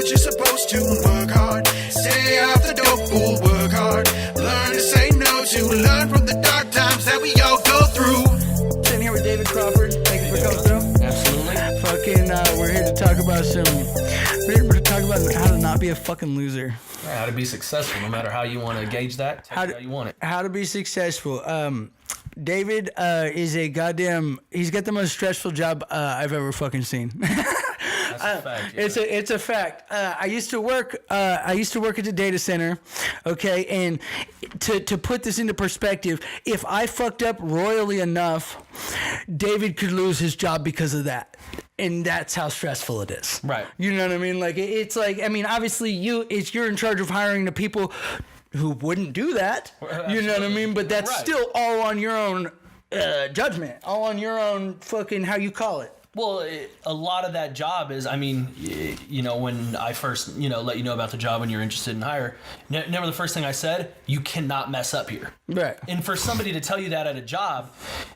what you're supposed to. Work hard, stay off the dope fool. Work hard, learn to say no to. Learn from the dark times that we all go through. Sitting here with David Crawford. Thank you for coming through. Absolutely. We're here to talk about how to not be a fucking loser. Yeah, how to be successful, no matter how you want to gauge that. How you want it. How to be successful. David is a goddamn. He's got the most stressful job I've ever fucking seen. That's a fact. Yeah. It's a fact. I used to work at the data center. Okay, and to put this into perspective, if I fucked up royally enough, David could lose his job because of that. And that's how stressful it is. Right. You know what I mean? Like it's like, I mean, obviously you're in charge of hiring the people who wouldn't do that. You know what I mean? But that's still all on your own judgment, all on your own fucking how you call it. Well, a lot of that job is, I mean, you know, when I first, let you know about the job when you're interested in hire, never the first thing I said, you cannot mess up here. Right. And for somebody to tell you that at a job,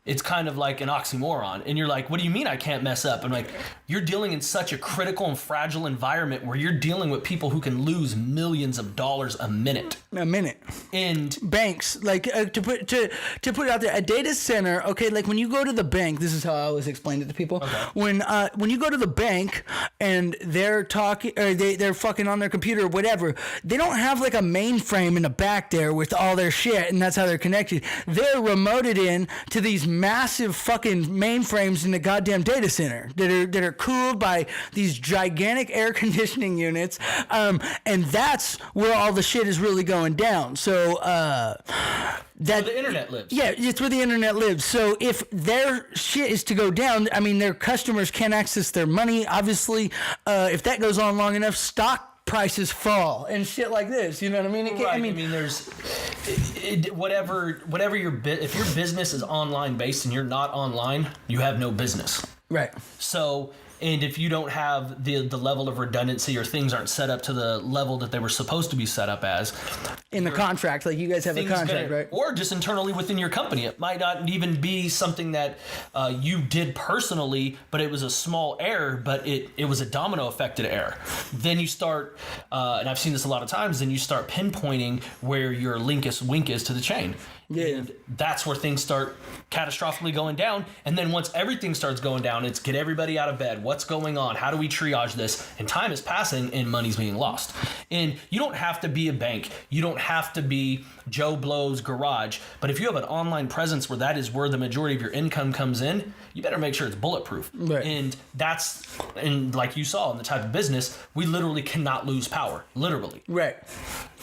it's kind of like an oxymoron. And you're like, what do you mean I can't mess up? I'm like, you're dealing in such a critical and fragile environment where you're dealing with people who can lose millions of dollars a minute. And banks, like to put it out there, a data center, okay, like when you go to the bank, this is how I always explain it to people. Okay. When you go to the bank and they're talking or they're fucking on their computer or whatever, they don't have like a mainframe in the back there with all their shit and that's how they're connected. They're remoted in to these massive fucking mainframes in the goddamn data center that are cooled by these gigantic air conditioning units, and that's where all the shit is really going down. So where the internet lives. Yeah, it's where the internet lives. So if their shit is to go down, I mean, their customers can't access their money. Obviously, if that goes on long enough, stock prices fall and shit like this. You know what I mean? I mean, there's whatever if your business is online based and you're not online, you have no business. Right. So. And if you don't have the level of redundancy or things aren't set up to the level that they were supposed to be set up as. In the contract, like you guys have a contract, right? Or just internally within your company. It might not even be something that you did personally, but it was a small error, but it was a domino affected error. Then you start, and I've seen this a lot of times, then you start pinpointing where your link is to the chain. Yeah. And that's where things start catastrophically going down. And then once everything starts going down, it's get everybody out of bed. What's going on? How do we triage this? And time is passing and money's being lost. And you don't have to be a bank. You don't have to be Joe Blow's garage. But if you have an online presence where that is where the majority of your income comes in, you better make sure it's bulletproof. Right. And like you saw in the type of business, we literally cannot lose power. Literally. Right.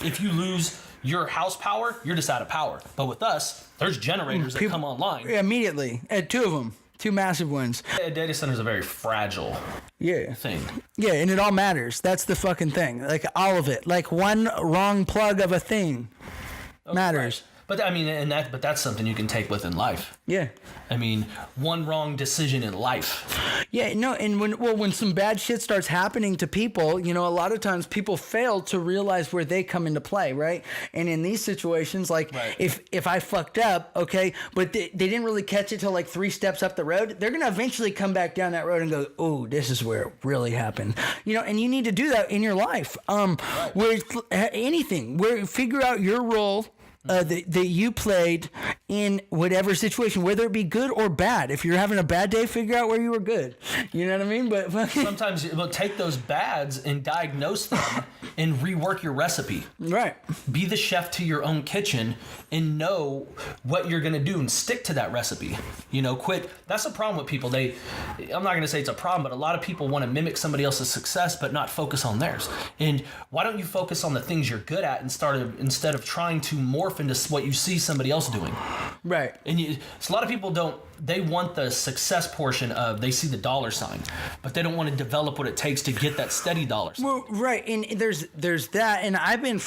If you lose your house power, you're just out of power. But with us, there's generators that come online. Immediately. Two of them. Two massive ones. A data center is a very fragile thing. Yeah, and it all matters. That's the fucking thing. Like, all of it. Like, one wrong plug of a thing matters. Right. But I mean, but that's something you can take within life. Yeah. I mean, one wrong decision in life. Yeah, no, and when some bad shit starts happening to people, a lot of times people fail to realize where they come into play, right? And in these situations, like if I fucked up, okay, but they didn't really catch it till like 3 steps up the road, they're gonna eventually come back down that road and go, oh, this is where it really happened, and you need to do that in your life, where anything, where figure out your role. That you played in whatever situation, whether it be good or bad. If you're having a bad day, figure out where you were good. You know what I mean? But sometimes take those bads and diagnose them and rework your recipe. Right. Be the chef to your own kitchen and know what you're going to do and stick to that recipe. Quit. That's a problem with people. I'm not going to say it's a problem, but a lot of people want to mimic somebody else's success but not focus on theirs. And why don't you focus on the things you're good at instead of trying to morph into what you see somebody else doing? Right. And so a lot of people they want the success portion they see the dollar sign, but they don't want to develop what it takes to get that steady dollar sign. Well, right. And there's that. And I've been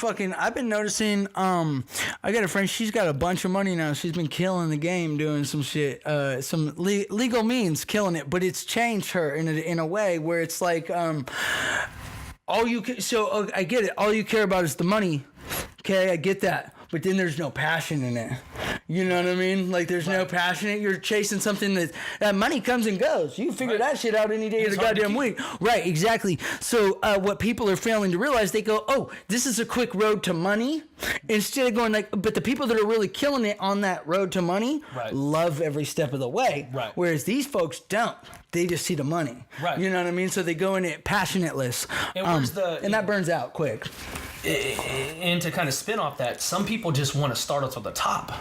noticing, I got a friend, she's got a bunch of money now. She's been killing the game, doing some shit, some legal means, killing it, but it's changed her in a way where it's like, I get it. All you care about is the money. Okay. I get that. But then there's no passion in it. You know what I mean? Like there's no passionate. You're chasing something that money comes and goes. You figure that shit out any day of the goddamn week. Right, exactly. So what people are failing to realize, they go, oh, this is a quick road to money. Instead of going like, but the people that are really killing it on that road to money love every step of the way. Right. Whereas these folks don't. They just see the money. Right. You know what I mean? So they go in it passionateless. And, and that burns out quick. And to kind of spin off that, some people just want to start us at the top.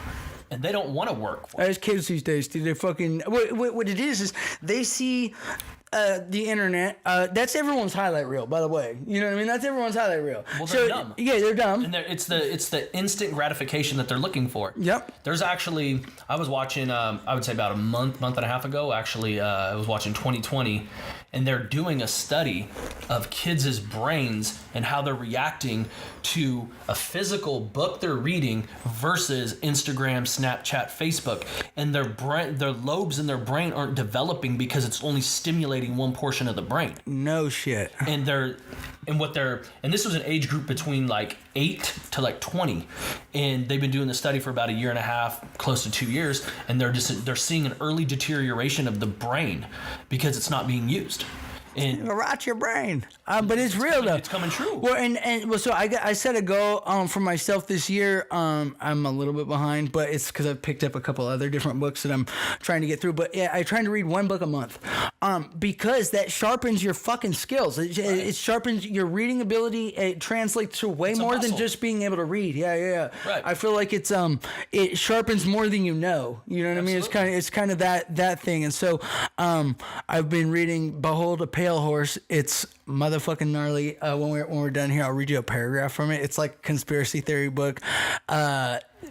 And they don't want to work for it. As kids these days, dude, they're fucking... What it is they see the internet. That's everyone's highlight reel, by the way. You know what I mean? That's everyone's highlight reel. Well, they're dumb. Yeah, they're dumb. And it's the instant gratification that they're looking for. Yep. There's actually... I was watching, I would say about a month and a half ago, actually, I was watching 2020, and they're doing a study of kids' brains and how they're reacting to a physical book they're reading versus Instagram, Snapchat, Facebook. And their lobes in their brain aren't developing because it's only stimulating one portion of the brain. No shit. And this was an age group between like 8 to like 20. And they've been doing the study for about a year and a half, close to 2 years, and they're seeing an early deterioration of the brain because it's not being used. And rot your brain, but it's real though. It's coming true. Well, and so I set a goal for myself this year. I'm a little bit behind, but it's because I've picked up a couple other different books that I'm trying to get through. But yeah, I'm trying to read one book a month, because that sharpens your fucking skills. It sharpens your reading ability. It translates to way more than just being able to read. Yeah. Right. I feel like it sharpens more than you know. You know what I mean? It's kind of that thing. And so I've been reading Behold a Pale Horse. It's motherfucking gnarly. When we're done here, I'll read you a paragraph from it. It's like a conspiracy theory book.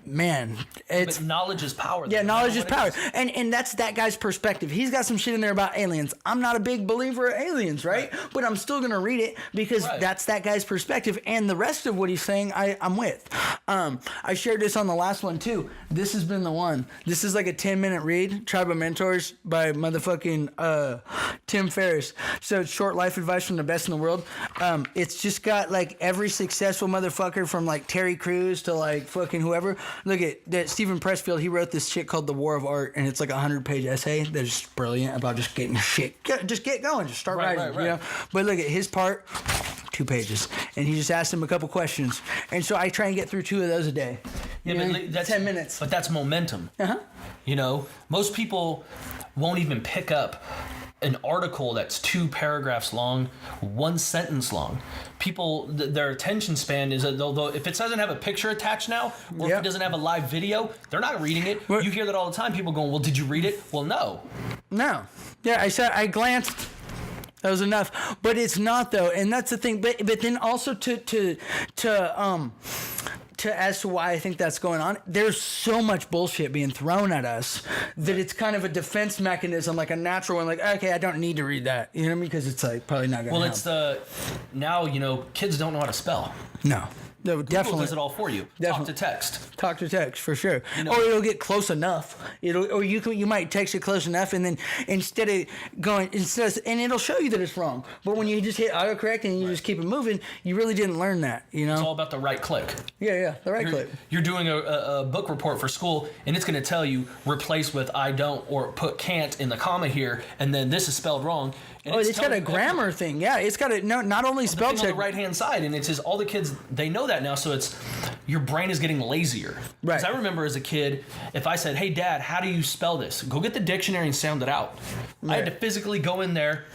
Man, but knowledge is power. Yeah, knowledge is power. And that's that guy's perspective. He's got some shit in there about aliens. I'm not a big believer of aliens, right? But I'm still going to read it because that's that guy's perspective. And the rest of what he's saying, I'm with. I shared this on the last one, too. This has been the one. This is like a 10-minute read, Tribe of Mentors by motherfucking Tim Ferriss. So it's short life advice from the best in the world. It's just got like every successful motherfucker from like Terry Crews to like fucking whoever. Look at that. Stephen Pressfield, he wrote this shit called The War of Art, and it's like a 100-page essay that's just brilliant about just getting shit. Just get going. Just start writing. You know? But look at his part, 2 pages. And he just asked him a couple questions. And so I try and get through 2 of those a day. Yeah, but that's 10 minutes. But that's momentum. Uh-huh. You know, most people won't even pick up an article that's 2 paragraphs long, 1 sentence long. People, their attention span is, though if it doesn't have a picture attached now, or if it doesn't have a live video, they're not reading it. You hear that all the time. People going, well, did you read it? Well, no. No. Yeah, I glanced. That was enough. But it's not, though. And that's the thing. But then also to as to why I think that's going on, there's so much bullshit being thrown at us that it's kind of a defense mechanism, like a natural one, like, okay, I don't need to read that. You know what I mean? Because it's like probably not going to help. Now, kids don't know how to spell. No. No, Google definitely does it all for you. Definitely. Talk to text for sure. Or it'll get close enough. You might text it close enough, and then instead of and it'll show you that it's wrong. But when you just hit autocorrect and you just keep it moving, you really didn't learn that. It's all about the right click. Yeah, the right click. You're doing a book report for school, and it's going to tell you replace with I don't or put can't in the comma here, and then this is spelled wrong. And it's got a grammar thing. Yeah, it's got not only spell check on the right hand side, and it's just all the kids, they know that now, so it's your brain is getting lazier. Right. Because I remember as a kid, if I said, "Hey Dad, how do you spell this?" Go get the dictionary and sound it out. Right. I had to physically go in there,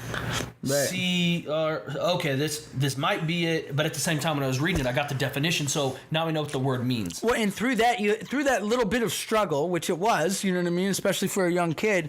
see, okay, this might be it, but at the same time when I was reading it, I got the definition, so now I know what the word means. Well, and through that little bit of struggle, which it was, you know what I mean, especially for a young kid,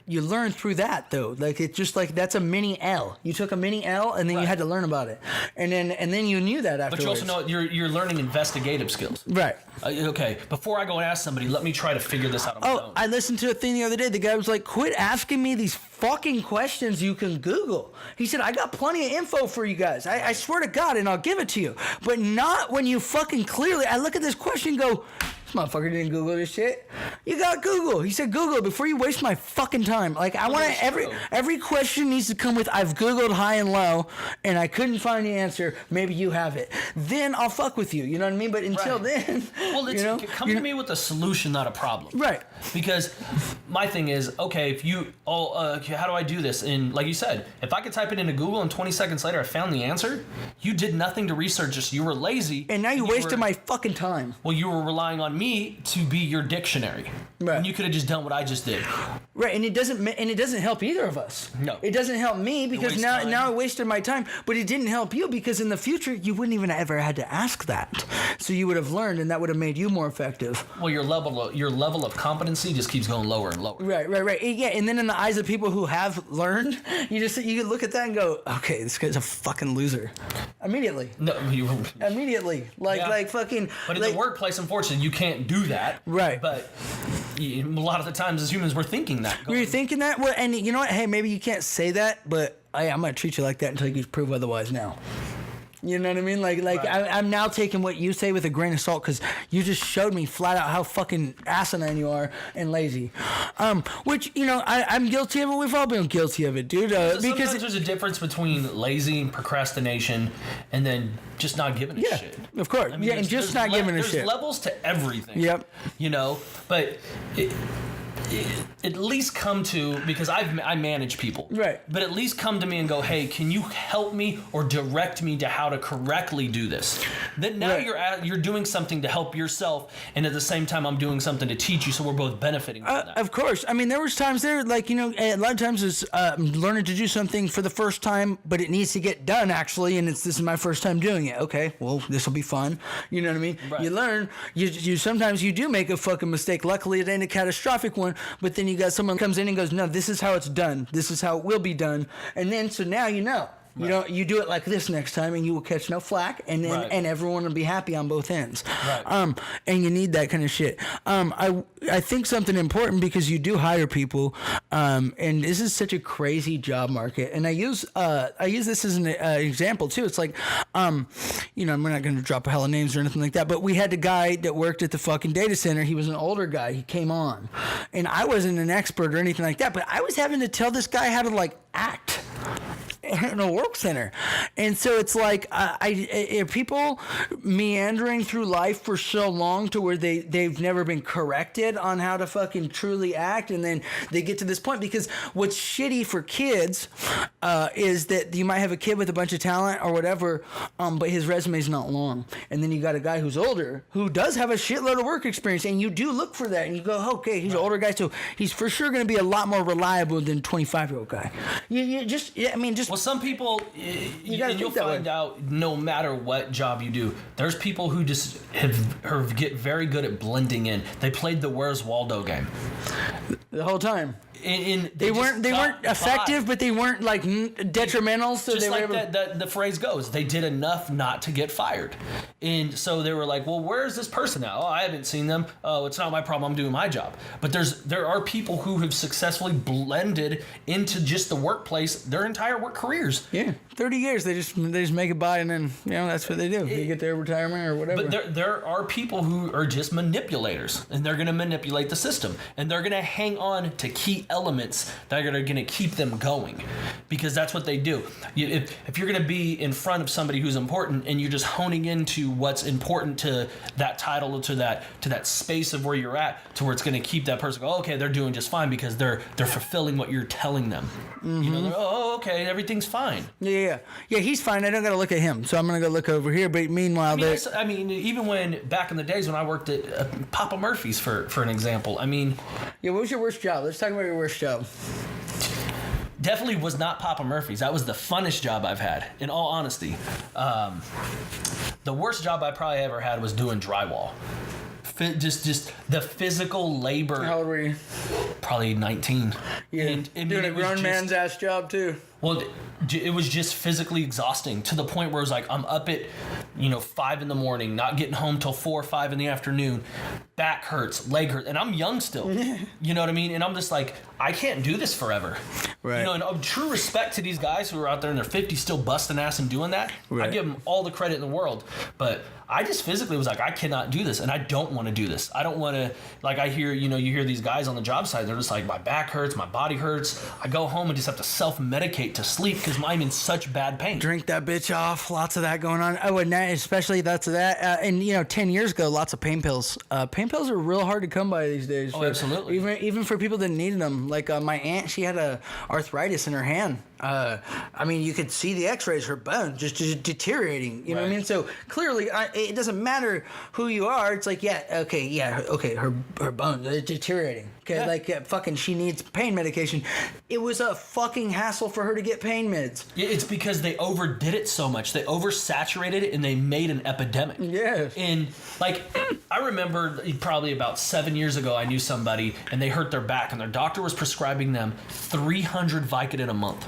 you learn through that though. Like it's just like that's a mini L. You took a mini L and then you had to learn about it, and then you knew that afterwards. But you also know you're learning investigative skills. Right. Okay. Before I go and ask somebody, let me try to figure this out on my own. I listened to a thing the other day. The guy was like, "Quit asking me these fucking questions you can Google." He said, "I got plenty of info for you guys. I swear to God, and I'll give it to you. But not when you fucking clearly." I look at this question and go, This motherfucker didn't Google this shit. You got Google. He said Google before you waste my fucking time. Like, I want to, every question needs to come with, I've Googled high and low, and I couldn't find the answer. Maybe you have it. Then I'll fuck with you. You know what I mean? But until then, well, it's, come to me with a solution, not a problem. Right. Because my thing is, okay, if you, how do I do this? And like you said, if I could type it into Google and 20 seconds later I found the answer, you did nothing to research this. You were lazy. And now you wasted my fucking time. Well, you were relying on me to be your dictionary. Right. And you could have just done what I just did. Right, and it doesn't help either of us. No. It doesn't help me because now I wasted my time, but it didn't help you because in the future you wouldn't even ever had to ask that. So you would have learned and that would have made you more effective. Well, your level of competency just keeps going lower and lower. Right. Yeah, and then in the eyes of people who have learned, you can look at that and go, okay, this guy's a fucking loser. Immediately. No, immediately. Like fucking. But in the workplace, unfortunately, you can't do that. Right. But a lot of the times as humans, we're thinking that. You're thinking that? Well, and you know what? Hey, maybe you can't say that, but I'm going to treat you like that until you can prove otherwise now. You know what I mean? Like right. I'm now taking what you say with a grain of salt because you just showed me flat out how fucking asinine you are and lazy. Which, I'm guilty of it. We've all been guilty of it, dude. Because there's a difference between lazy and procrastination and then just not giving a shit. Of course. I mean, and just not giving a shit. There's levels to everything. Yep. But at least come to, because I manage people, right? But at least come to me and go, hey, can you help me or direct me to how to correctly do this? Then now you're doing something to help yourself, and at the same time I'm doing something to teach you, so we're both benefiting from that. Of course. I mean, there was times there, like, a lot of times it's learning to do something for the first time, but it needs to get done actually, and this is my first time doing it. Okay, well, this will be fun. You know what I mean? Right. You learn. You sometimes you do make a fucking mistake. Luckily, it ain't a catastrophic one. But then you got someone comes in and goes, no, this is how it's done. This is how it will be done. And then, so now you know. Right. You do it like this next time, and you will catch no flack, and then and everyone will be happy on both ends. Right. And you need that kind of shit. I think something important because you do hire people, and this is such a crazy job market. And I use this as an example too. It's like, we're not going to drop a hell of names or anything like that, but we had the guy that worked at the fucking data center. He was an older guy. He came on, and I wasn't an expert or anything like that, but I was having to tell this guy how to act in a work center. And so it's like people meandering through life for so long to where they've never been corrected on how to fucking truly act, and then they get to this point. Because what's shitty for kids is that you might have a kid with a bunch of talent or whatever, but his resume's not long, and then you got a guy who's older who does have a shitload of work experience, and you do look for that, and you go, okay, he's an older guy, so he's for sure going to be a lot more reliable than a 25-year-old guy. Well, some people, you'll find out no matter what job you do, there's people who just get very good at blending in. They played the Where's Waldo game the whole time. They weren't effective, but they weren't detrimental. So just they were the phrase goes, they did enough not to get fired, and so they were like, "Well, where is this person now? Oh, I haven't seen them. Oh, it's not my problem. I'm doing my job." But there are people who have successfully blended into just the workplace their entire work careers. Yeah, 30 years they just make it by, and then that's what they do. They get their retirement or whatever. But there are people who are just manipulators, and they're going to manipulate the system, and they're going to hang on to key elements that are going to keep them going, because that's what they do. If you're going to be in front of somebody who's important and you're just honing into what's important to that title or to that space of where you're at, to where it's going to keep that person go, okay, they're doing just fine because they're fulfilling what you're telling them. Mm-hmm. Okay, everything's fine. Yeah, he's fine. I don't got to look at him, so I'm going to go look over here. But meanwhile, even when back in the days when I worked at Papa Murphy's for an example, what was your worst job? Let's talk about your worst job. Definitely was not Papa Murphy's. That was the funnest job I've had, in all honesty. The worst job I probably ever had was doing drywall. Just the physical labor. How old were you? Probably 19. Yeah, doing a grown man's ass job too. Well, it was just physically exhausting to the point where it was like I'm up at 5 in the morning, not getting home till 4 or 5 in the afternoon, back hurts, leg hurts, and I'm young still. You know what I mean? And I'm just like, I can't do this forever. Right. And true respect to these guys who are out there in their 50s still busting ass and doing that. Right. I give them all the credit in the world. But I just physically was like, I cannot do this, and I don't want to do this. I don't want to, like, I hear, you hear these guys on the job site, they're just like, my back hurts, my body hurts. I go home and just have to self-medicate to sleep because I'm in such bad pain. Drink that bitch off. Lots of that going on. Oh, and that, especially that's that. And 10 years ago, lots of pain pills. Pain pills are real hard to come by these days. Oh, absolutely. Even for people that needed them. Like my aunt, she had a arthritis in her hand. You could see the X-rays, her bone just deteriorating. You know what I mean? So clearly, it doesn't matter who you are. It's like, her bones are deteriorating. Okay, fucking, she needs pain medication. It was a fucking hassle for her to get pain meds. Yeah, it's because they overdid it so much. They oversaturated it and they made an epidemic. Yes. And I remember probably about 7 years ago, I knew somebody and they hurt their back and their doctor was prescribing them 300 Vicodin a month.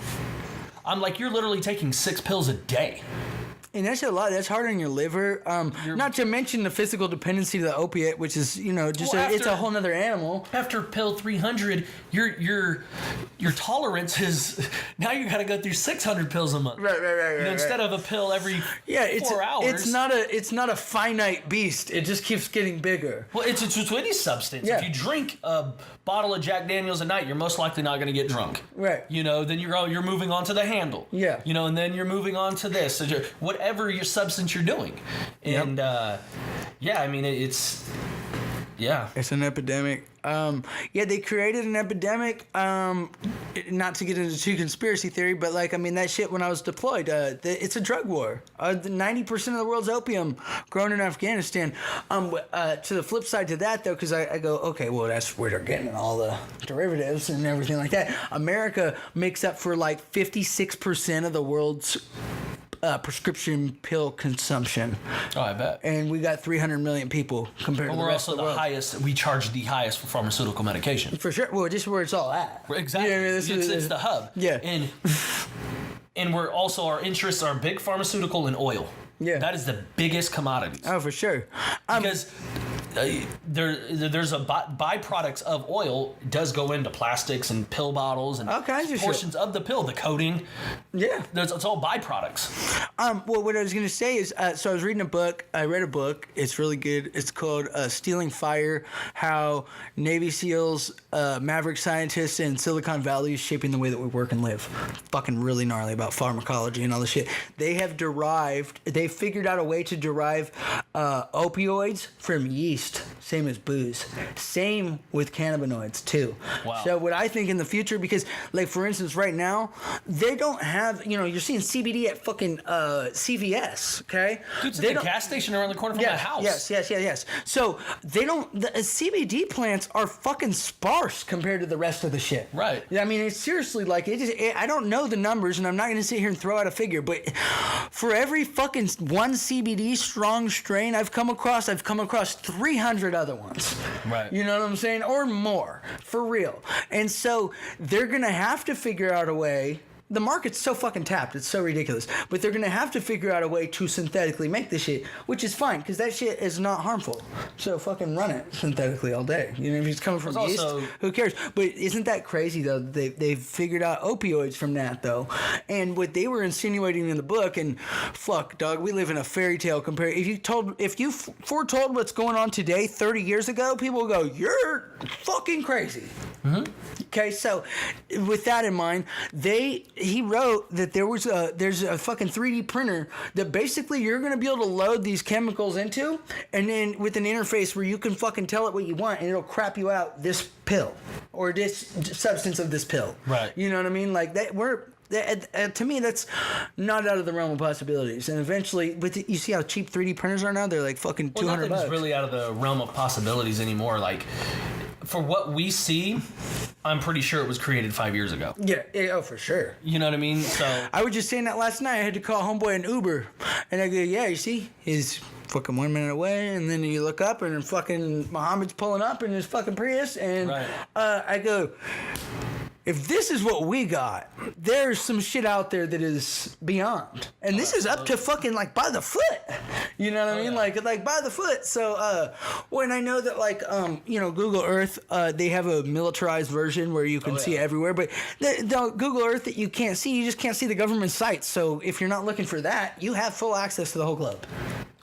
I'm like, you're literally taking 6 pills a day. And that's a lot. That's hard on your liver. Not to mention the physical dependency to the opiate, which is, it's a whole nother animal. After pill 300, your tolerance is now you got to go through 600 pills a month. Right. Instead of a pill every 4 hours. It's not a finite beast. It just keeps getting bigger. Well, it's with any substance. Yeah. If you drink a bottle of Jack Daniels a night, you're most likely not going to get drunk. Right. Then you're moving on to the handle. Yeah. And then you're moving on to this. So whatever your substance you're doing. And it's It's an epidemic. They created an epidemic. Not to get into too conspiracy theory, but that shit when I was deployed, it's a drug war. 90% of the world's opium grown in Afghanistan. To the flip side to that, though, because I go, okay, well, that's where they're getting all the derivatives and everything like that. America makes up for 56% of the world's prescription pill consumption. Oh, I bet. And we got 300 million people compared to the rest of the world. Highest. We charge the highest for pharmaceutical medication. For sure. Well, just where it's all at. Exactly. It's the hub. Yeah. And we're also, our interests are big pharmaceutical and oil. Yeah. That is the biggest commodities. Oh, for sure. Because there's a byproducts of oil does go into plastics and pill bottles and all kinds of portions of the pill, the coating. Yeah. It's all byproducts. Well, what I was going to say is, so I was reading a book. I read a book. It's really good. It's called Stealing Fire, How Navy SEALs, Maverick Scientists, and Silicon Valley is Shaping the Way That We Work and Live. Fucking really gnarly about pharmacology and all this shit. They figured out a way to derive opioids from yeast. Same as booze. Same with cannabinoids too. Wow. So what I think in the future, because for instance right now, they don't have, you're seeing CBD at fucking CVS, okay? Dude, it's at the gas station around the corner from my house. Yes. So the CBD plants are fucking sparse compared to the rest of the shit. Right. I mean, it's seriously I don't know the numbers and I'm not going to sit here and throw out a figure, but for every fucking one CBD strong strain I've come across 300 other ones. Right. You know what I'm saying? Or more. For real. And so they're going to have to figure out a way. The market's so fucking tapped. It's so ridiculous. But they're going to have to figure out a way to synthetically make this shit, which is fine because that shit is not harmful. So fucking run it synthetically all day. If it's coming from yeast, who cares? But isn't that crazy, though? They've figured out opioids from that, though. And what they were insinuating in the book, and fuck, dog, we live in a fairy tale compared. If you foretold what's going on today 30 years ago, people will go, you're fucking crazy. Mm-hmm. Okay, so with that in mind, he wrote that there's a fucking 3D printer that basically you're going to be able to load these chemicals into, and then with an interface where you can fucking tell it what you want, and it'll crap you out this pill or this substance of this pill. Right. You know what I mean? Like that. To me, that's not out of the realm of possibilities. And eventually, you see how cheap 3D printers are now? They're like fucking $200. Nothing's really out of the realm of possibilities anymore. Like, for what we see, I'm pretty sure it was created 5 years ago. Yeah, oh, for sure. You know what I mean? So I was just saying that last night. I had to call homeboy an Uber. And I go, yeah, you see? He's fucking 1 minute away. And then you look up and fucking Muhammad's pulling up in his fucking Prius. And right. I go... if this is what we got, there's some shit out there that is beyond. And this is up to fucking like by the foot. You know what I mean? Yeah. Like by the foot. So when I know that like Google Earth, they have a militarized version where you can see it everywhere, but the Google Earth that you can't see, you just can't see the government sites. So if you're not looking for that, you have full access to the whole globe.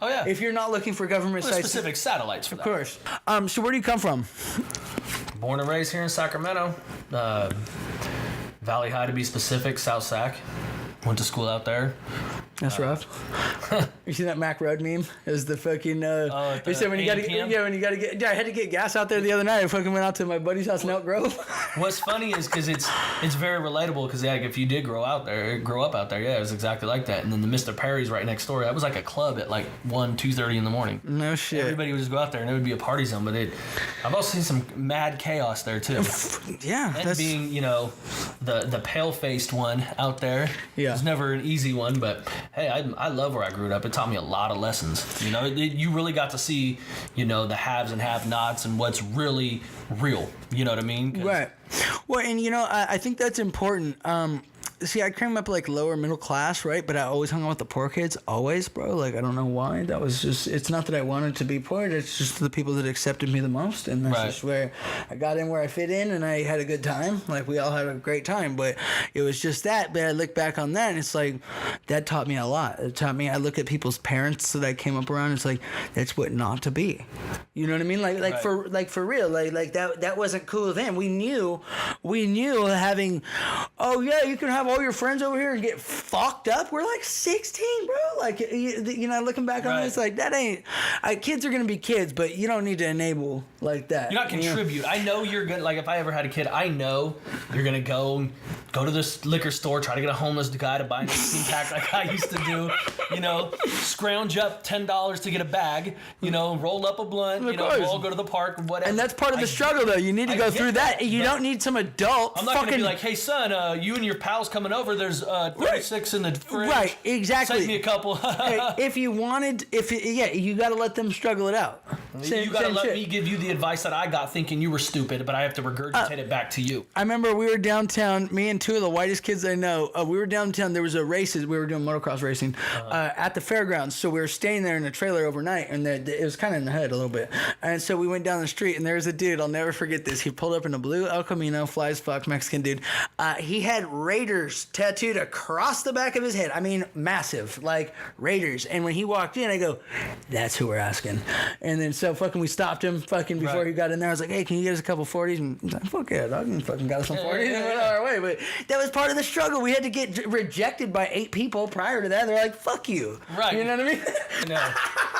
Oh yeah. If you're not looking for government There's sites, specific satellites for that. of course. So where do you come from? Born and raised here in Sacramento. Valley High to be specific, South Sac. Went to school out there. That's rough. You see that Mac Road meme? Is the fucking he said when you gotta get I had to get gas out there the other night. I fucking went out to my buddy's house in Elk Grove. What's funny is because it's very relatable because like if you did grow up out there, it was exactly like that. And then the Mr. Perry's right next door. That was like a club at like 2:30 in the morning. No shit. Everybody would just go out there and it would be a party zone. But I've also seen some mad chaos there too. Yeah, And that's being the pale faced one out there. Yeah. It was never an easy one, but hey, I love where I grew up. It taught me a lot of lessons. You really got to see, the haves and have-nots and what's really real. You know what I mean? right. Well, and I think that's important. See, I came up like lower middle class, right? But I always hung out with the poor kids, always, bro. Like, I don't know why. That was just, it's not that I wanted to be poor. It's just the people that accepted me the most. And that's just where I got in where I fit in and I had a good time. Like, we all had a great time. But it was just that. But I look back on that and it's like, that taught me a lot. It taught me, I look at people's parents that I came up around. It's like, that's what not to be. You know what I mean? Like for real. Like that wasn't cool then. We knew having, oh yeah, you can have all your friends over here and get fucked up. We're like 16, bro. Like, looking back on it, it's like, that ain't, kids are going to be kids, but you don't need to enable like that. You not contribute. I know you're good. Like, if I ever had a kid, I know you're going to go to this liquor store, try to get a homeless guy to buy an 18-pack like I used to do. Scrounge up $10 to get a bag, roll up a blunt, we'll all go to the park, whatever. And that's part of the struggle, though. You need to go through that. You don't need some adult I'm not going to be like, hey, son, you and your pals coming over, there's 36 in the fridge. Right, exactly. Send me a couple. If you wanted, you got to let them struggle it out. You got to let me give you the advice that I got thinking you were stupid, but I have to regurgitate it back to you. I remember we were downtown, me and two of the whitest kids I know, we were downtown, there was a races, we were doing motocross racing at the fairgrounds, so we were staying there in a trailer overnight, and it was kind of in the hood a little bit, and so we went down the street, and there was a dude, I'll never forget this, he pulled up in a blue El Camino, fly as fuck, Mexican dude, he had Raiders tattooed across the back of his head, I mean massive, like Raiders, and when he walked in, I go, that's who we're asking, and then so fucking we stopped him fucking before he got in there, I was like, hey, can you get us a couple 40s, and he's like, fuck yeah, dog, and fucking got us some 40s, and went our way, but that was part of the struggle, we had to get rejected by 8 people prior to that, they're like, fuck you, right? You know what I mean? No.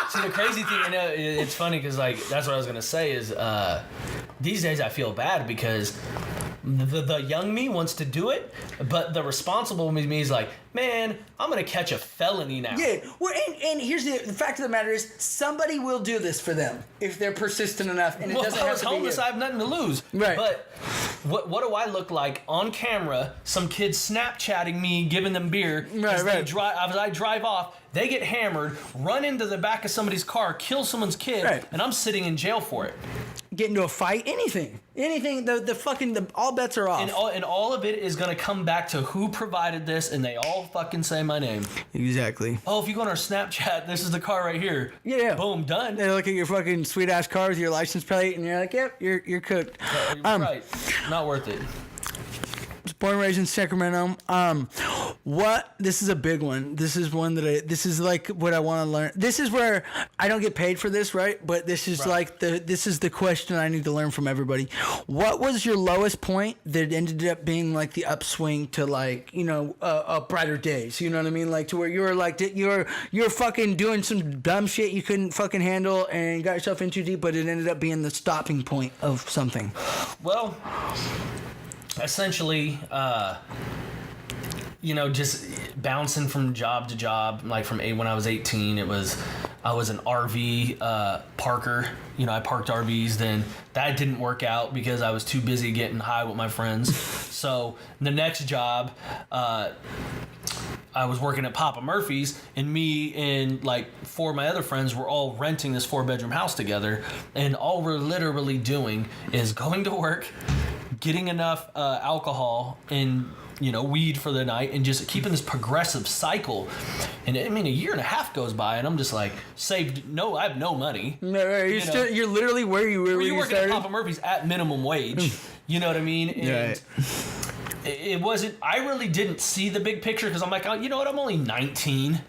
See, the crazy thing, it's funny because like that's what I was gonna say is these days I feel bad because the young me wants to do it, but the responsible me is like, man, I'm gonna catch a felony now. Yeah, well, and here's the fact of the matter is somebody will do this for them if they're persistent enough, and it doesn't have to be homeless, you. I have nothing to lose. Right. But what do I look like on camera? Some kids Snapchatting me, giving them beer. As I drive off, they get hammered, run into the back of somebody's car, kill someone's kid, and I'm sitting in jail for it. Get into a fight, anything. All bets are off. And all of it is going to come back to who provided this, and they all fucking say my name. Exactly. Oh, if you go on our Snapchat, this is the car right here. Yeah. Boom, done. They look at your fucking sweet ass car with your license plate, and you're like, yep, you're cooked. Right. Not worth it. Born and raised in Sacramento. This is a big one. This is one that this is like what I want to learn. This is where I don't get paid for this, right? But this is this is the question I need to learn from everybody. What was your lowest point that ended up being like the upswing to like, brighter days? You know what I mean? Like to where you were like, you're fucking doing some dumb shit you couldn't fucking handle and got yourself in too deep, but it ended up being the stopping point of something. Well, essentially, just bouncing from job to job. Like when I was 18, I was an RV parker. I parked RVs. Then that didn't work out because I was too busy getting high with my friends. So the next job, I was working at Papa Murphy's, and me and like 4 of my other friends were all renting this 4-bedroom house together, and all we're literally doing is going to work, getting enough alcohol and weed for the night, and just keeping this progressive cycle. And I mean, a year and a half goes by, and I'm just like, I have no money. No, you're literally where you were when you working started. at Papa Murphy's at minimum wage. You know what I mean? And it wasn't, I really didn't see the big picture, because I'm like, oh, you know what, I'm only 19.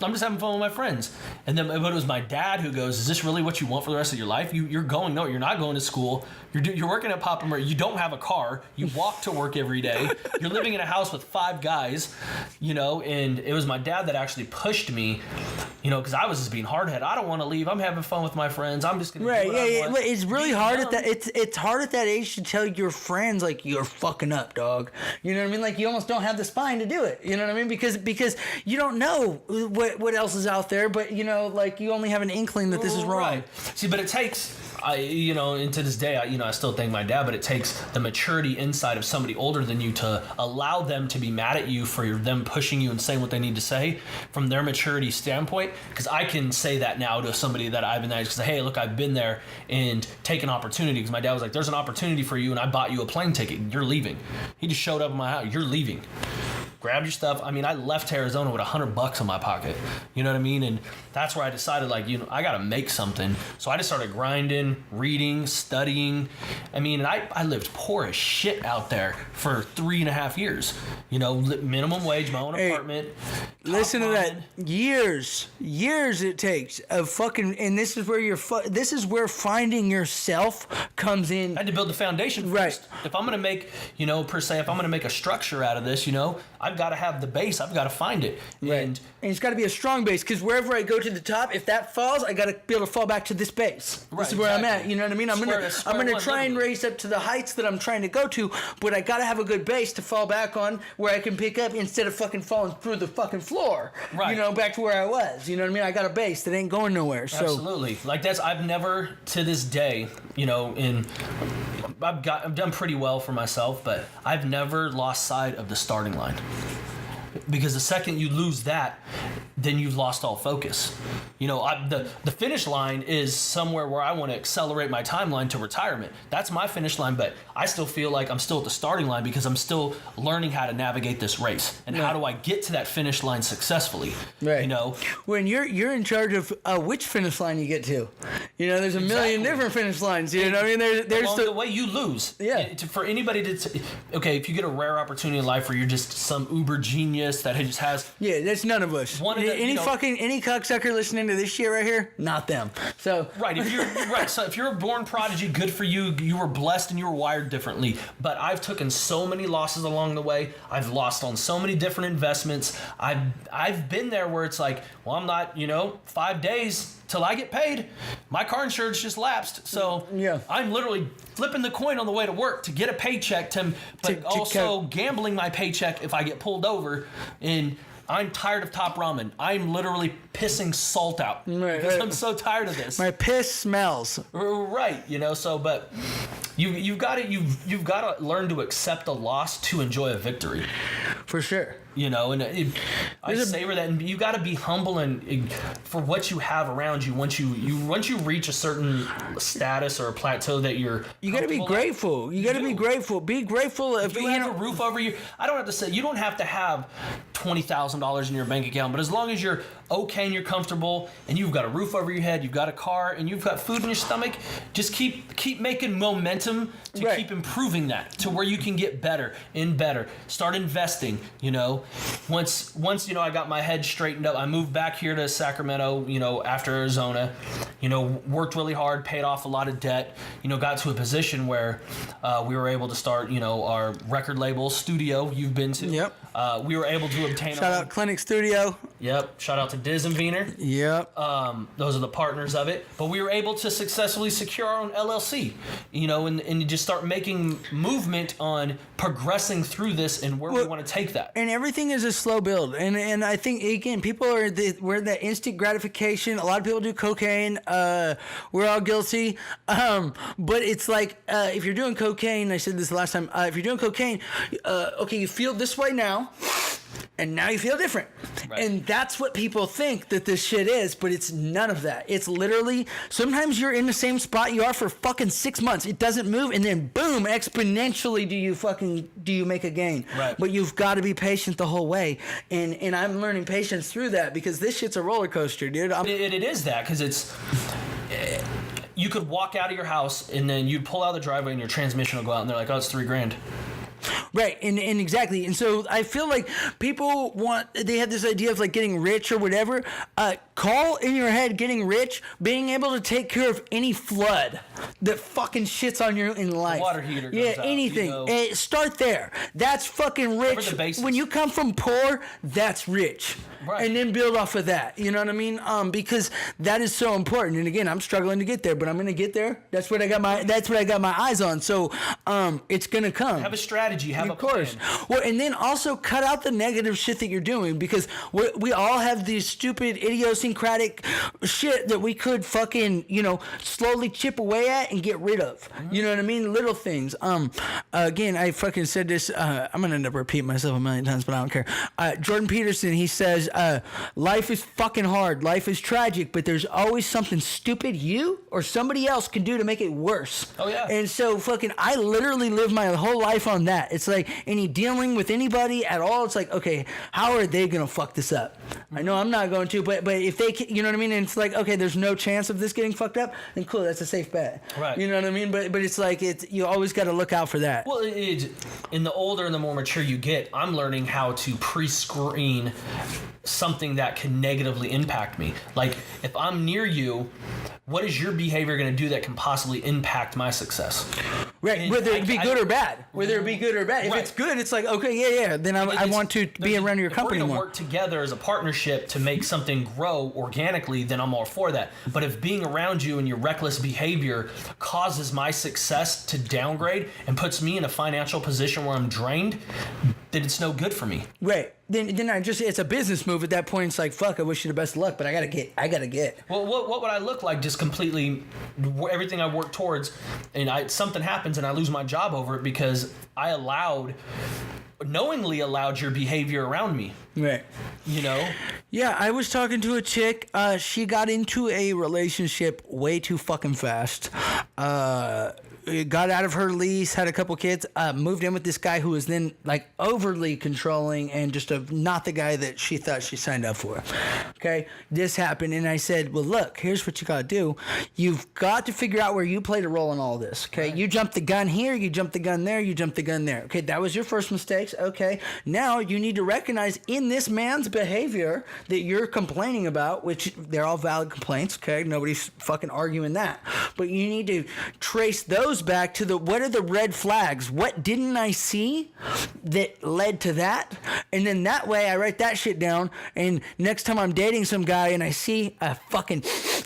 I'm just having fun with my friends. And then, but it was my dad who goes, is this really what you want for the rest of your life? You're not going to school. You're working at Papa Murphy. You don't have a car. You walk to work every day. You're living in a house with 5 guys, and it was my dad that actually pushed me, because I was just being hard-headed. I don't want to leave. I'm having fun with my friends. I'm just going to do what I want. It's really hard at that. It's hard at that age to tell your friends, like, you're fucking up, dog. You know what I mean? Like, you almost don't have the spine to do it. You know what I mean? Because you don't know what else is out there, but like, you only have an inkling that this is wrong. Right. See, but it takes, and to this day, I still thank my dad, but it takes the maturity inside of somebody older than you to allow them to be mad at you for them pushing you and saying what they need to say from their maturity standpoint. Because I can say that now to somebody that I've been there, because, hey, look, I've been there and taken opportunity. Because my dad was like, there's an opportunity for you, and I bought you a plane ticket. You're leaving. He just showed up in my house. You're leaving. Grab your stuff. I mean, I left Arizona with $100 in my pocket. You know what I mean? And that's where I decided, like, I got to make something. So I just started grinding, reading, studying. I mean, and I lived poor as shit out there for 3.5 years. Minimum wage, my own apartment. Listen to that. Years it takes of fucking, and this is where this is where finding yourself comes in. I had to build the foundation first. Right. If I'm going to make, if I'm going to make a structure out of this, I've got to have the base. I've got to find it. Right. And it's got to be a strong base, because wherever I go to the top, if that falls, I got to be able to fall back to this base. Right, this is where I'm at. You know what I mean? I'm gonna try and race up to the heights that I'm trying to go to, but I got to have a good base to fall back on, where I can pick up instead of fucking falling through the fucking floor. Right. Back to where I was. You know what I mean? I got a base that ain't going nowhere. So. Absolutely. Like, I've never to this day, I've done pretty well for myself, but I've never lost sight of the starting line. Because the second you lose that, then you've lost all focus. The finish line is somewhere where I want to accelerate my timeline to retirement. That's my finish line, but I still feel like I'm still at the starting line, because I'm still learning how to navigate this race. And how do I get to that finish line successfully? Right. When you're in charge of which finish line you get to. There's a million different finish lines. You know what I mean? There's the way you lose. Yeah. For anybody if you get a rare opportunity in life where you're just some uber genius that just has. Yeah, that's none of us. Any cocksucker listening to this shit right here, not them. So right, if you're a born prodigy, good for you. You were blessed and you were wired differently. But I've taken so many losses along the way. I've lost on so many different investments. I've been there where it's like, well, I'm not, 5 days till I get paid. My car insurance just lapsed, so yeah. I'm literally flipping the coin on the way to work to get a paycheck, but also gambling my paycheck if I get pulled over. And I'm tired of Top Ramen. I'm literally pissing salt out because I'm so tired of this. My piss smells. Right, but you've got to learn to accept a loss to enjoy a victory. For sure. I savor that, and you got to be humble and for what you have around you. Once you reach a certain status or a plateau that you got to be grateful. You got to be grateful. Be grateful if you have a roof over you. I don't have to say you don't have to have $20,000 in your bank account, but as long as you're okay and you're comfortable and you've got a roof over your head, you've got a car, and you've got food in your stomach, just keep making momentum to keep improving that to where you can get better and better. Start investing. Once I got my head straightened up, I moved back here to Sacramento, after Arizona, worked really hard, paid off a lot of debt, got to a position where we were able to start, our record label studio you've been to. Yep. We were able to obtain shout out Clinik Studio. Yep. Shout out to Diz and Wiener. Yep. Those are the partners of it. But we were able to successfully secure our own LLC, and just start making movement on progressing through this and where we want to take that. And everything is a slow build. And I think, again, people we're that instant gratification. A lot of people do cocaine. We're all guilty. But it's like, if you're doing cocaine, I said this last time, if you're doing cocaine, okay, you feel this way now. and now you feel different. Right. And that's what people think that this shit is, but it's none of that. It's literally, sometimes you're in the same spot you are for fucking 6 months. It doesn't move, and then boom, exponentially do you make a gain. Right. But you've got to be patient the whole way. And I'm learning patience through that, because this shit's a roller coaster, dude. It is that, because it's... You could walk out of your house, and then you'd pull out of the driveway, and your transmission will go out, and they're like, oh, it's $3,000. Right, and exactly. And so I feel like people they have this idea of like getting rich or whatever. Call in your head getting rich, being able to take care of any flood that fucking shits on you in life. Water heater goes out, anything. you know. Start there. That's fucking rich. When you come from poor, that's rich. Right. And then build off of that. You know what I mean? Because that is so important. And again, I'm struggling to get there, but I'm gonna get there. That's what I got my eyes on. So it's gonna come. Have a strategy. Have a plan. Well, and then also cut out the negative shit that you're doing, because we all have these stupid idiosyncratic shit that we could fucking, slowly chip away at and get rid of. Mm-hmm. You know what I mean? Little things. Again, I fucking said this. I'm gonna end up repeating myself a million times, but I don't care. Jordan Peterson, he says, life is fucking hard. Life is tragic, but there's always something stupid you or somebody else can do to make it worse. Oh yeah. And so I literally live my whole life on that. It's like any dealing with anybody at all, it's like, okay, how are they gonna fuck this up? I know I'm not going to, but if they, you know what I mean? And it's like, okay, there's no chance of this getting fucked up, then cool, that's a safe bet. Right. You know what I mean? But it's like, you always got to look out for that. Well, in the older and the more mature you get, I'm learning how to pre-screen something that can negatively impact me. Like, if I'm near you, what is your behavior going to do that can possibly impact my success? Right, and whether it be good or bad. Whether it be good or bad. If right. it's good, it's like, okay, yeah, then I want to be around your company more. If we're going to work together as a partnership to make something grow organically, then I'm all for that. But if being around you and your reckless behavior causes my success to downgrade and puts me in a financial position where I'm drained, then it's no good for me. Right. Then it's a business move at that point. It's like, fuck, I wish you the best of luck, but I gotta get. Well, what would I look like? Just completely everything I work towards, and something happens and I lose my job over it because I knowingly allowed your behavior around me. Right. Yeah, I was talking to a chick. She got into a relationship way too fucking fast. Got out of her lease, had a couple kids, moved in with this guy who was then like overly controlling and just not the guy that she thought she signed up for. Okay, this happened, and I said, well, look, here's what you got to do. You've got to figure out where you played a role in all this. Okay, right. You jumped the gun here, you jumped the gun there, you jumped the gun there. Okay, that was your first mistakes. Okay, now you need to recognize in this man's behavior that you're complaining about, which they're all valid complaints. Okay, nobody's fucking arguing that, but you need to trace those back to what are the red flags? What didn't I see that led to that? And then that way I write that shit down, and next time I'm dating some guy and I see a fucking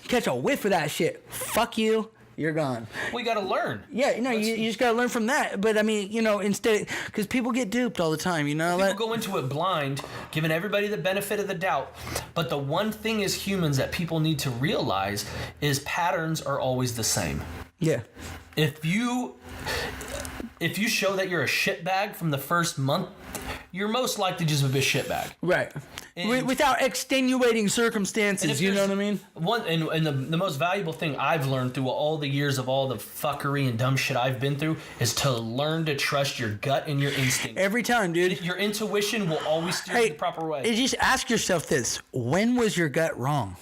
catch a whiff of that shit, fuck you, you're gone. We got to learn. Yeah, you just got to learn from that. But I mean, instead, because people get duped all the time, People go into it blind, giving everybody the benefit of the doubt. But the one thing as humans that people need to realize is patterns are always the same. Yeah. If you show that you're a shitbag from the first month, you're most likely just a bit shitbag. Right. Without extenuating circumstances, you know what I mean? The most valuable thing I've learned through all the years of all the fuckery and dumb shit I've been through is to learn to trust your gut and your instinct. Every time, dude. Your intuition will always steer you the proper way. Just ask yourself this. When was your gut wrong?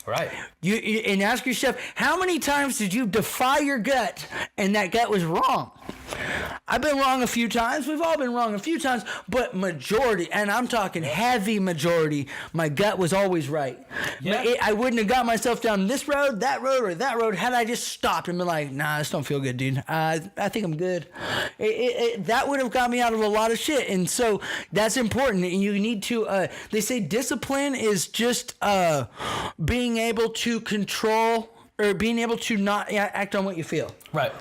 Right. And ask yourself, how many times did you defy your gut and that gut was wrong? I've been wrong a few times. We've all been wrong a few times, but majority, and I'm talking heavy majority, my gut was always right. Yeah. I wouldn't have got myself down this road, or that road had I just stopped and been like, nah, this don't feel good, dude. I think I'm good. That would have got me out of a lot of shit, and so that's important. And you need to, they say discipline is just being able to control or being able to not act on what you feel. Right.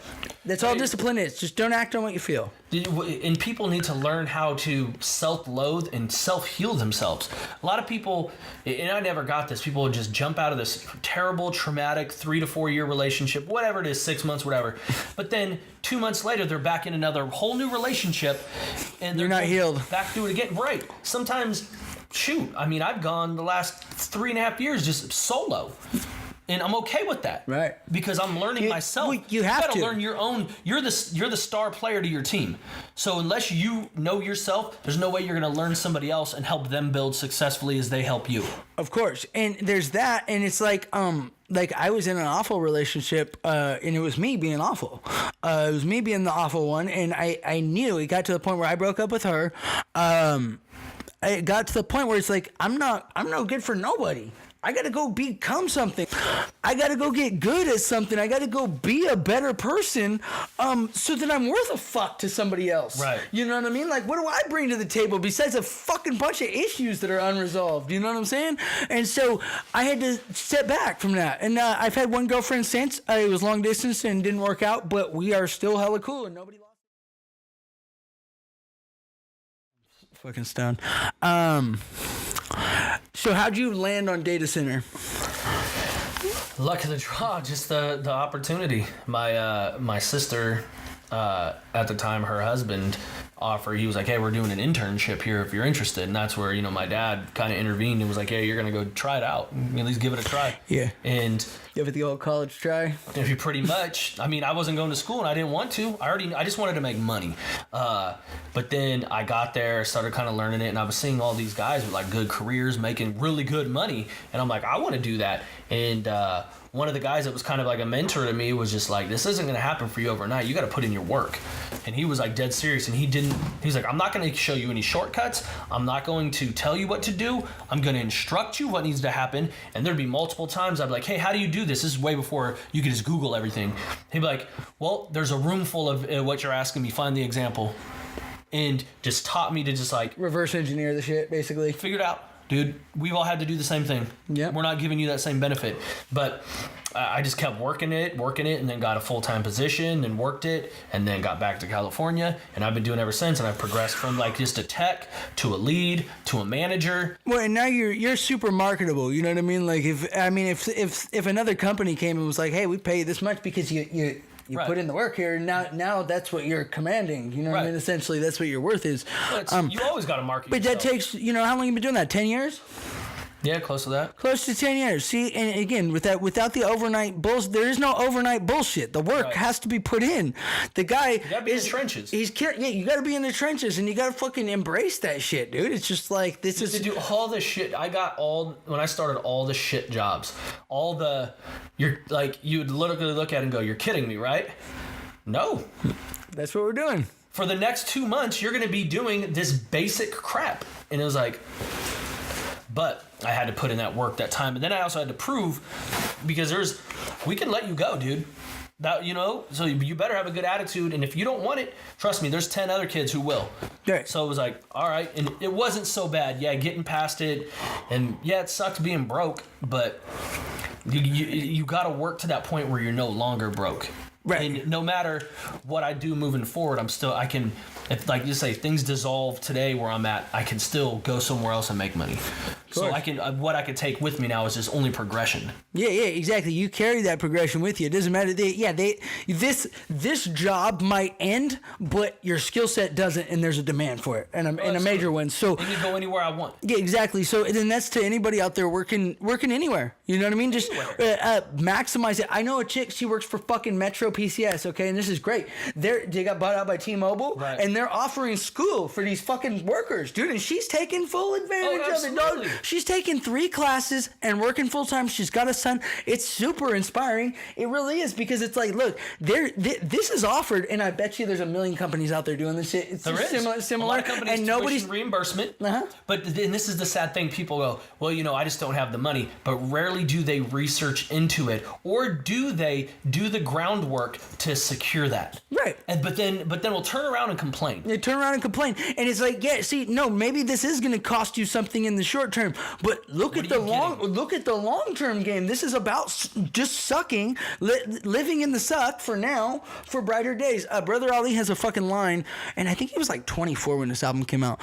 That's all discipline is. Just don't act on what you feel. And people need to learn how to self-loathe and self-heal themselves. A lot of people, and I never got this, people would just jump out of this terrible, traumatic 3 to 4 year relationship, whatever it is, 6 months, whatever. But then 2 months later, they're back in another whole new relationship. And they're not healed. Back to it again. Right. Sometimes, shoot, I mean, I've gone the last 3.5 years just solo. And I'm okay with that, right? Because I'm learning myself. Well, you have gotta to learn your own. You're the star player to your team. So unless you know yourself, there's no way you're going to learn somebody else and help them build successfully as they help you. Of course, and there's that, and it's like I was in an awful relationship, and it was me being awful. It was me being the awful one, and I knew it got to the point where I broke up with her. It got to the point where it's like I'm no good for nobody. I got to go become something. I got to go get good at something. I got to go be a better person so that I'm worth a fuck to somebody else. Right. You know what I mean? Like, what do I bring to the table besides a fucking bunch of issues that are unresolved? You know what I'm saying? And so I had to step back from that. And I've had one girlfriend since. It was long distance and didn't work out, but we are still hella cool and nobody lost. Fucking stoned. So how'd you land on data center? Luck of the draw, just the opportunity. My sister, at the time, her husband offered. He was like, "Hey, we're doing an internship here if you're interested." And that's where my dad kind of intervened and was like, "Hey, you're gonna go try it out. At least give it a try." Yeah. And give it the old college try. If you pretty much, I mean, I wasn't going to school and I didn't want to. I just wanted to make money. But then I got there, started kind of learning it, and I was seeing all these guys with like good careers, making really good money, and I'm like, I want to do that. And one of the guys that was kind of like a mentor to me was just like, this isn't going to happen for you overnight. You got to put in your work. And he was like dead serious. And he's like, I'm not going to show you any shortcuts. I'm not going to tell you what to do. I'm going to instruct you what needs to happen. And there'd be multiple times I'd be like, hey, how do you do this? This is way before you could just Google everything. He'd be like, well, there's a room full of what you're asking me. Find the example. And just taught me to just like reverse engineer the shit, basically. Figure it out. Dude, we've all had to do the same thing. Yeah, we're not giving you that same benefit. But I just kept working it, and then got a full-time position and worked it, and then got back to California, and I've been doing it ever since. And I've progressed from like just a tech to a lead to a manager. Well, and now you're super marketable. You know what I mean? Like if another company came and was like, hey, we pay you this much because you right. Put in the work here, and now that's what you're commanding. You know what I mean? Essentially, that's what your worth is. Well, you always got to market but yourself. That takes, how long you been doing that? 10 years? Yeah, close to that. Close to 10 years. See, and again, without the overnight bullshit, there is no overnight bullshit. The work has to be put in. The guy you gotta be in the trenches. You got to be in the trenches, and you got to fucking embrace that shit, dude. It's just like this is to do all the shit. I got when I started all the shit jobs, you'd literally look at it and go, "You're kidding me, right?" No, that's what we're doing. For the next 2 months, you're gonna be doing this basic crap, and it was like. But I had to put in that work, that time, and then I also had to prove, because we can let you go, dude. That so you better have a good attitude, and if you don't want it, trust me, there's 10 other kids who will. Yeah. So it was like, all right, and it wasn't so bad. Yeah, getting past it, and yeah, it sucked being broke, but you got to work to that point where you're no longer broke. Right. And no matter what I do moving forward, if like you say, things dissolve today where I'm at, I can still go somewhere else and make money. So what I can take with me now is just only progression. Yeah, exactly. You carry that progression with you. It doesn't matter. This job might end, but your skill set doesn't, and there's a demand for it, and a major one. So I can go anywhere I want. Yeah, exactly. So then that's to anybody out there working anywhere. You know what I mean? Just maximize it. I know a chick. She works for fucking Metro PCS. Okay, and this is great. They got bought out by T-Mobile, right. And they're offering school for these fucking workers, dude. And she's taking full advantage of it, dog. She's taking 3 classes and working full time. She's got a son. It's super inspiring. It really is, because it's like, look, this is offered, and I bet you there's a million companies out there doing this shit. It's similar. A lot of companies and nobody's reimbursement. But and this is the sad thing. People go, well, I just don't have the money. But rarely do they research into it, or do they do the groundwork to secure that. Right. But then we'll turn around and complain. complain. You turn around and complain, and it's like, yeah, see, no, maybe this is going to cost you something in the short term, but look at the long term game. This is about just sucking, living in the suck for now, for brighter days. Brother Ali has a fucking line, and I think he was like 24 when this album came out.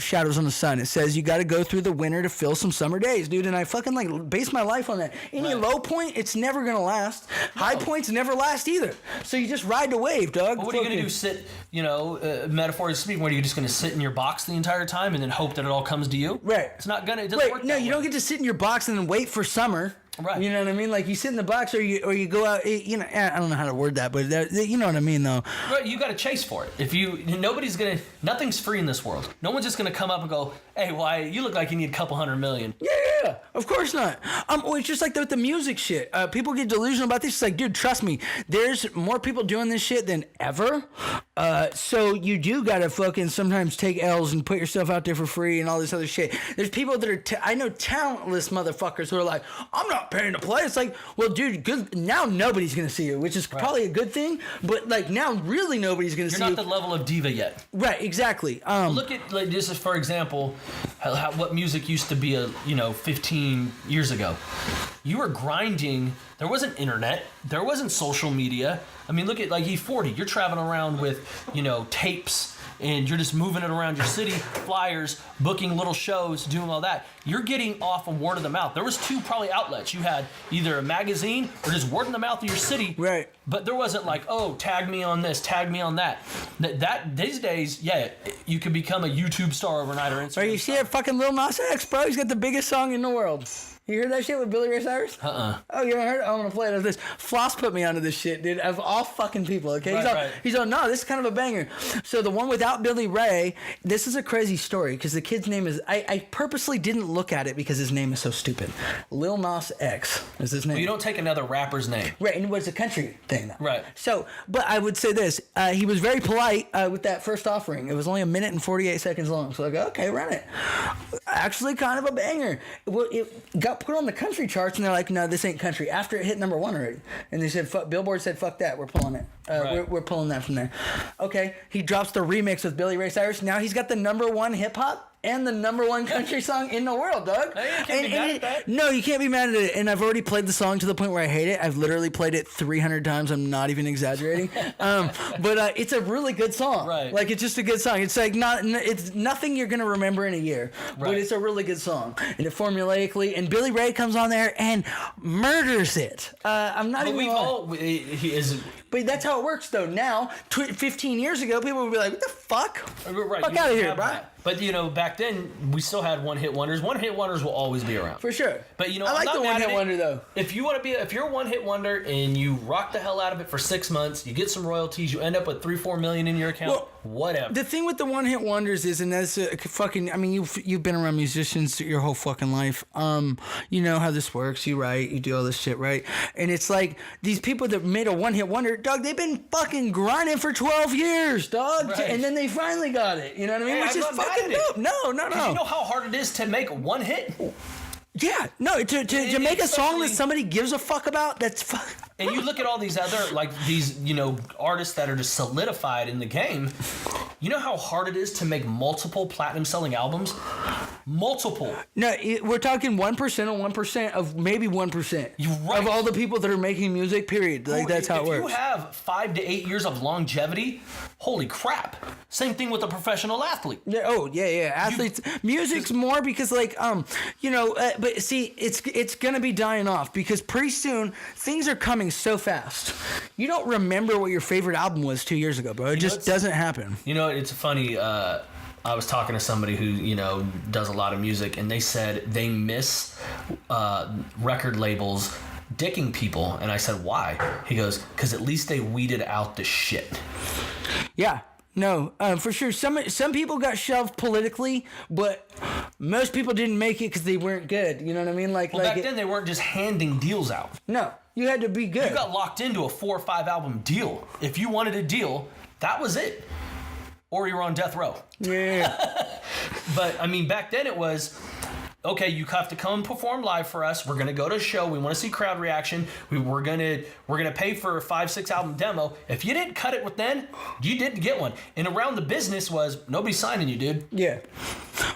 Shadows on the Sun. It says you got to go through the winter to fill some summer days, dude. And I fucking like base my life on that. Any low point, it's never gonna last. No. High points never last either. So you just ride the wave, dog. But what are you gonna do? Sit, metaphorically speaking, what are you just gonna sit in your box the entire time and then hope that it all comes to you? Right. It's not gonna. It doesn't work. No, you don't get to sit in your box and then wait for summer. Right. You know what I mean? Like you sit in the box or you go out, I don't know how to word that, but you know what I mean though. Right, you got to chase for it. Nothing's free in this world. No one's just going to come up and go, hey, well, you look like you need a couple $100 million. Yeah, of course not. It's just like with the music shit. People get delusional about this. It's like, dude, trust me, there's more people doing this shit than ever. So you do got to fucking sometimes take L's and put yourself out there for free and all this other shit. There's people that are, I know talentless motherfuckers who are like, I'm not paying to play. It's like, well, dude, good. Now nobody's going to see you, which is probably a good thing. But like now really nobody's going to see you. You're not the level of diva yet. Right, exactly. Look at, like, this is, for example, what music used to be 15 years ago. You were grinding. There wasn't internet. There wasn't social media. I mean, look at like E40. You're traveling around with, tapes, and you're just moving it around your city, flyers, booking little shows, doing all that. You're getting off of word of the mouth. There was two probably outlets. You had either a magazine or just word of the mouth of your city. Right. But there wasn't like, oh, tag me on this, tag me on that. That these days, yeah, you could become a YouTube star overnight or Instagram. Or you see that fucking Lil Nas X, bro? He's got the biggest song in the world. You heard that shit with Billy Ray Cyrus? Oh, you haven't heard it? I'm going to play it. This Floss put me onto this shit, dude. Of all fucking people, okay? He's all, no, this is kind of a banger. So the one without Billy Ray, this is a crazy story because the kid's name is, I purposely didn't look at it because his name is so stupid. Lil Nas X is his name. Well, you don't take another rapper's name. Right, and it was a country thing, though. Right. So, but I would say this. He was very polite with that first offering. It was only 1 minute and 48 seconds long. So I go, okay, run it. Actually kind of a banger. Well, it got put on the country charts, and they're like, no, this ain't country. After it hit number 1 already. And they said, Billboard said, fuck that. We're pulling it. We're pulling that from there. Okay, he drops the remix with Billy Ray Cyrus. Now he's got the number 1 hip-hop and the number 1 country song in the world, dog. No, you can't be mad at that. No, you can't be mad at it. And I've already played the song to the point where I hate it. I've literally played it 300 times. I'm not even exaggerating. But it's a really good song. Right. Like, it's just a good song. It's like it's nothing you're gonna remember in a year. Right. But it's a really good song. And it formulaically, and Billy Ray comes on there and murders it. I'm not even. He is. But that's how it works, though. Now, 15 years ago, people would be like, "What the fuck? Right. Fuck out of here, bro." That. But back then we still had one-hit wonders. One-hit wonders will always be around for sure. But I like the one-hit wonder though. If you're a one-hit wonder and you rock the hell out of it for 6 months, you get some royalties, you end up with $3-4 million in your account. Well, whatever. The thing with the one-hit wonders is, and that's fucking. I mean, you've been around musicians your whole fucking life. You know how this works. You write, you do all this shit, right? And it's like these people that made a one-hit wonder, dog. They've been fucking grinding for 12 years, dog, right. And then they finally got it. You know what I mean? Which is fucking dope. No. You know how hard it is to make one hit? Yeah, no, to make a song that somebody gives a fuck about, that's fuck. And you look at all these other, like, these, artists that are just solidified in the game. You know how hard it is to make multiple platinum-selling albums? Multiple. No, we're talking 1% of 1% of maybe 1% of all the people that are making music, period. Like, that's how it works. If you have 5 to 8 years of longevity, holy crap. Same thing with a professional athlete. Yeah. Athletes. Music's more because, like, but see, it's going to be dying off because pretty soon things are coming so fast. You don't remember what your favorite album was 2 years ago, bro. It just doesn't happen. It's funny. I was talking to somebody who, does a lot of music, and they said they miss record labels dicking people. And I said, why? He goes, because at least they weeded out the shit. Yeah. No, for sure. Some people got shelved politically, but most people didn't make it because they weren't good. You know what I mean? Back then they weren't just handing deals out. No, you had to be good. You got locked into a 4 or 5 album deal. If you wanted a deal, that was it. Or you were on death row. Yeah. But I mean, back then it was, okay, you have to come and perform live for us. We're gonna go to a show. We want to see crowd reaction. We're gonna pay for a 5-6 album demo. If you didn't cut it with then, you didn't get one. And around the business was nobody's signing you, dude. Yeah.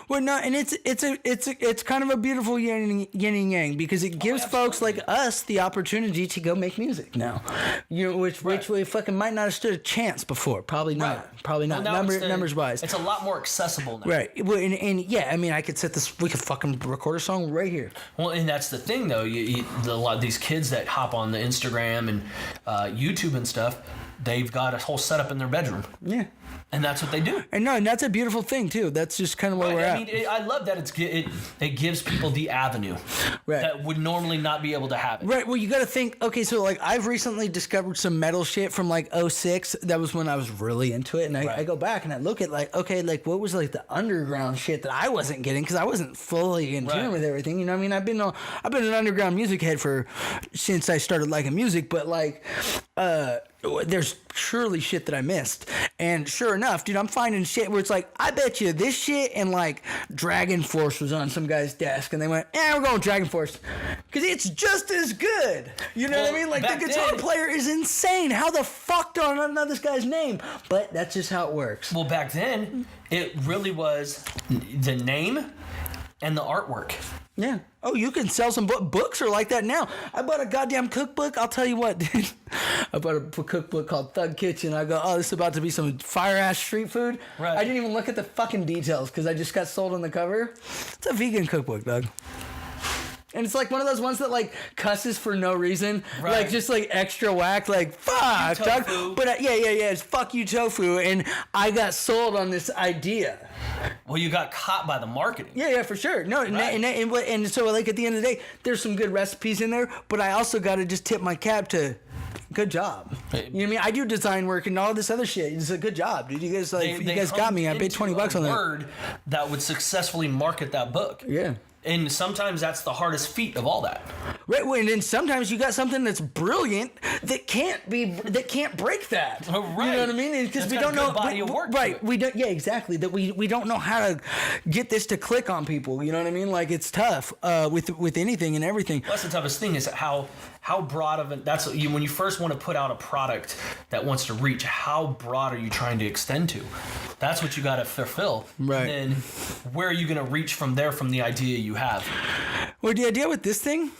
Well, no, and it's kind of a beautiful yin and yang because it gives folks like us the opportunity to go make music now. You know, which we fucking might not have stood a chance before. Probably not. Right. Probably not. Well, Numbers wise. It's a lot more accessible now. Right. Well, and yeah, I mean, I could set this. We could fucking record a song right here. Well, and that's the thing, though. A lot of these kids that hop on the Instagram and YouTube and stuff, they've got a whole setup in their bedroom. Yeah. And that's what they do. And that's a beautiful thing too. That's just kind of where we're at. I mean, I love that it gives people the avenue that would normally not be able to have it. Right. Well, you got to think. Okay, so like I've recently discovered some metal shit from like 2006. That was when I was really into it, and I go back and I look at like, okay, like what was like the underground shit that I wasn't getting because I wasn't fully in tune with everything. You know what I mean? I've been an underground music head since I started liking music, but like there's surely shit that I missed. And sure enough, dude, I'm finding shit where it's like, I bet you this shit and like Dragon Force was on some guy's desk and they went, we're going Dragon Force. Because it's just as good. You know what I mean? Like the guitar player is insane. How the fuck do I not know this guy's name? But that's just how it works. Well, back then, it really was the name and the artwork. Yeah. Oh, you can sell some books are like that now. I bought a goddamn cookbook. I'll tell you what, dude. I bought a cookbook called Thug Kitchen. I go, oh, this is about to be some fire-ass street food. Right. I didn't even look at the fucking details because I just got sold on the cover. It's a vegan cookbook, dog. And it's like one of those ones that like cusses for no reason, like just like extra whack, like fuck, dog. But yeah, it's fuck you tofu, and I got sold on this idea. Well, you got caught by the marketing. Yeah, for sure. No, and so like at the end of the day, there's some good recipes in there, but I also got to just tip my cap to. Good job. You know what I mean? I do design work and all this other shit. It's a good job, dude. You guys you guys got me. I paid $20 on that. Word that would successfully market that book. Yeah. And sometimes that's the hardest feat of all that. Right, and then sometimes you got something that's brilliant that can't break that. Right. You know what I mean? Because we don't know body of work. Right. We don't. Yeah, exactly. That we don't know how to get this to click on people. You know what I mean? Like it's tough with anything and everything. Well, that's the toughest thing is how broad of it. That's when you first want to put out a product that wants to reach. How broad are you trying to extend to? That's what you got to fulfill. Right. And then where are you going to reach from there from the idea you have? Well, the idea with this thing,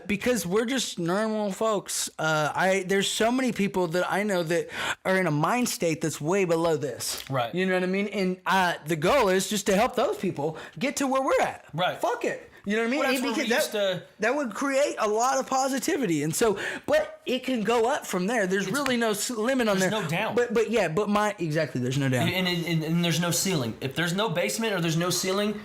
because we're just normal folks, there's so many people that I know that are in a mind state that's way below this. Right. You know what I mean? And the goal is just to help those people get to where we're at. Right. Fuck it. You know what I mean? Well, because that would create a lot of positivity, and so, but it can go up from there. There's really no limit on there. There's no down. But there's no down. And there's no ceiling. If there's no basement or there's no ceiling,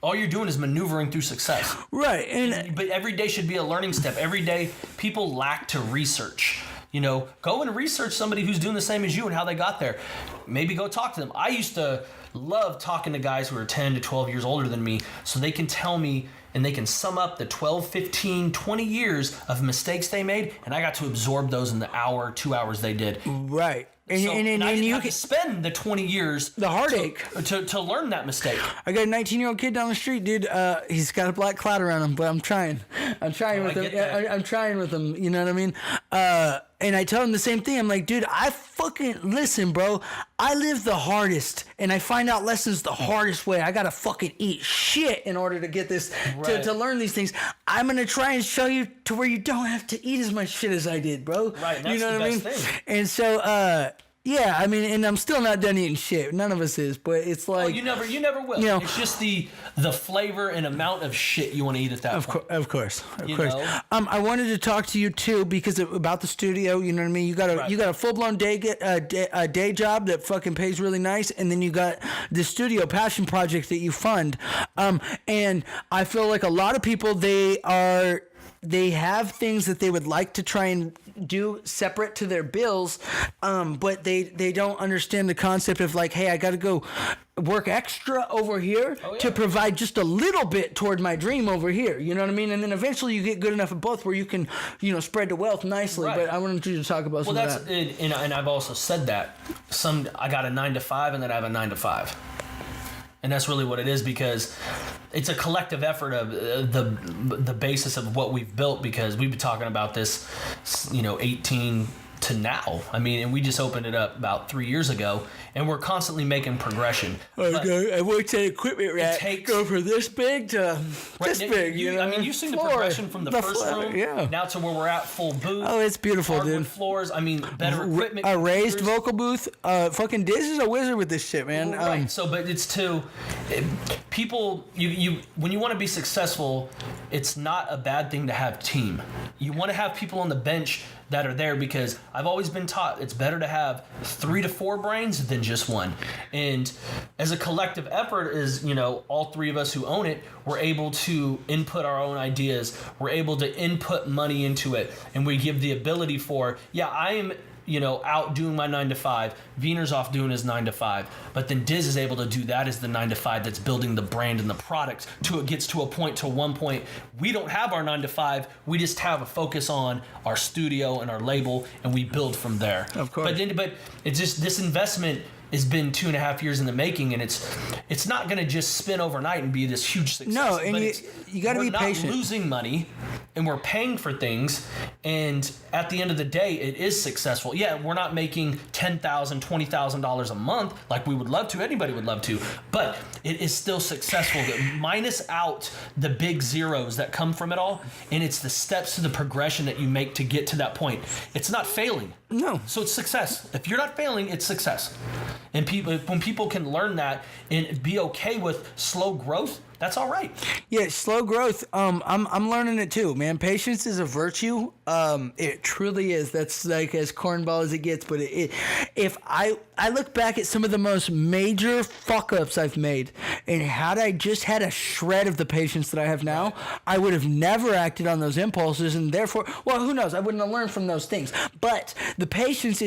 all you're doing is maneuvering through success. Right. But every day should be a learning step. Every day, people lack to research. You know, go and research somebody who's doing the same as you and how they got there. Maybe go talk to them. I used to love talking to guys who are 10 to 12 years older than me so they can tell me and they can sum up the 12, 15, 20 years of mistakes they made, and I got to absorb those in the hour, 2 hours they did. Right. And you can spend the 20 years the heartache to learn that mistake. I got a 19-year-old kid down the street, dude. He's got a black cloud around him, but I'm trying with him. I'm trying with him. You know what I mean? And I tell him the same thing. I'm like, dude, I fucking listen, bro. I live the hardest, and I find out lessons the hardest way. I gotta fucking eat shit in order to get this to learn these things. I'm gonna try and show you to where you don't have to eat as much shit as I did, bro. Right. And that's you know the what best I mean? thing. And so, yeah, I mean, and I'm still not done eating shit. None of us is, but it's like you never will. You know, it's just the flavor and amount of shit you want to eat at that point. Of course. I wanted to talk to you too because about the studio. You know what I mean? You got a full blown day job that fucking pays really nice, and then you got the studio passion project that you fund. And I feel like a lot of people they have things that they would like to try and do separate to their bills, but they don't understand the concept of like, hey, I got to go work extra over here to provide just a little bit toward my dream over here. You know what I mean? And then eventually you get good enough at both where you can, spread the wealth nicely. Right. But I wanted you to talk about some of that. And I've also said that I got a 9 to 5 and then I have a 9 to 5. And that's really what it is, because it's a collective effort of the basis of what we've built, because we've been talking about this, 18 to now. I mean, and we just opened it up about 3 years ago, and we're constantly making progression. I worked at equipment rack. Go from this big to this big. You've seen the progression from the first room now to where we're at, full booth. Oh, it's beautiful, hardwood dude. Floors. I mean, better equipment. A raised vocal booth. Fucking Diz is a wizard with this shit, man. Right. But it's people. You when you want to be successful, it's not a bad thing to have team. You want to have people on the bench that are there, because I've always been taught it's better to have 3 to 4 brains than just one. And as a collective effort, is all 3 of us who own it, we're able to input our own ideas. We're able to input money into it, and we give the ability for I am out doing my 9 to 5. Wiener's off doing his 9 to 5. But then Diz is able to do that as the 9 to 5 that's building the brand and the product till it gets to one point. We don't have our 9 to 5. We just have a focus on our studio and our label, and we build from there. Of course. But it's just this investment has been 2.5 years in the making, and it's not going to just spin overnight and be this huge success. No, and you got to be patient. We're not losing money, and we're paying for things, and at the end of the day, it is successful. Yeah, we're not making $10,000, $20,000 a month like we would love to. Anybody would love to, but it is still successful. Minus out the big zeros that come from it all, and it's the steps to the progression that you make to get to that point. It's not failing. No. So it's success. If you're not failing, it's success. And when people can learn that and be okay with slow growth, that's all right. Yeah, slow growth. I'm learning it too, man. Patience is a virtue. It truly is. That's like as cornball as it gets. But if I look back at some of the most major fuck ups I've made, and had I just had a shred of the patience that I have now, I would have never acted on those impulses, and therefore, well, who knows? I wouldn't have learned from those things. But the patience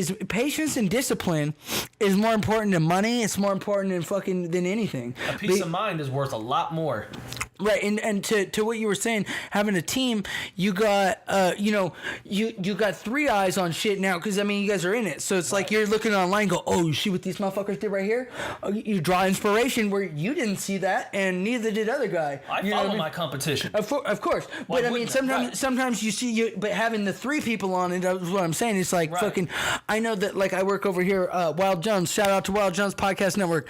and discipline is more important than money. It's more important than anything. A peace of mind is worth a lot more. Right, and to what you were saying, having a team, you got you got 3 eyes on shit now, because you guys are in it, so it's like you're looking online, and go, oh, you see what these motherfuckers did right here? You draw inspiration where you didn't see that, and neither did other guy. I follow my competition, of course, but sometimes you see but having the 3 people on it, that's what I'm saying. It's like fucking. I know that, like, I work over here, Wild Jones. Shout out to Wild Jones Podcast Network.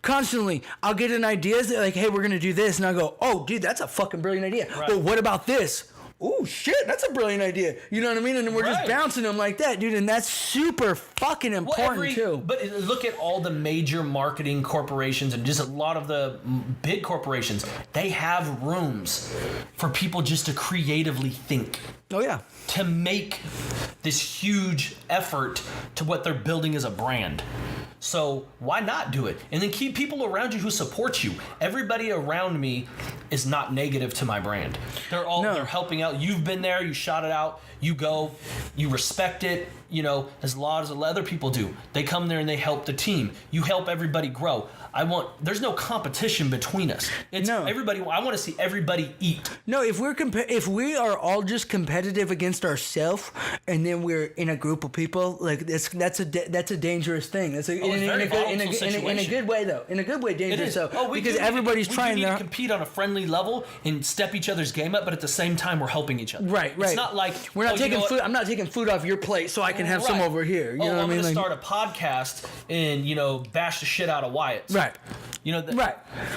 Constantly, I'll get an idea that, like, hey, we're gonna do this. And I go, oh, dude, that's a fucking brilliant idea. Right. But what about this? Oh, shit, that's a brilliant idea. You know what I mean? And we're just bouncing them like that, dude. And that's super fucking important, too. But look at all the major marketing corporations and just a lot of the big corporations. They have rooms for people just to creatively think. Oh, yeah. To make this huge effort to what they're building as a brand. So why not do it? And then keep people around you who support you. Everybody around me is not negative to my brand. They're helping out. You've been there. You shot it out. You go. You respect it. As a lot as other people do. They come there and they help the team. You help everybody grow. There's no competition between us. Everybody. I want to see everybody eat. No, if we are all just competitive against ourselves, and then we're in a group of people, like that's a dangerous thing. That's in a good way though. In a good way, dangerous. So because everybody's trying to compete on a friendly level and step each other's game up, but at the same time we're helping each other. Right. It's not like we're not taking food. I'm not taking food off your plate so I can have some over here. You know what I mean? I'm gonna start a podcast and bash the shit out of Wyatt's. Right. Right.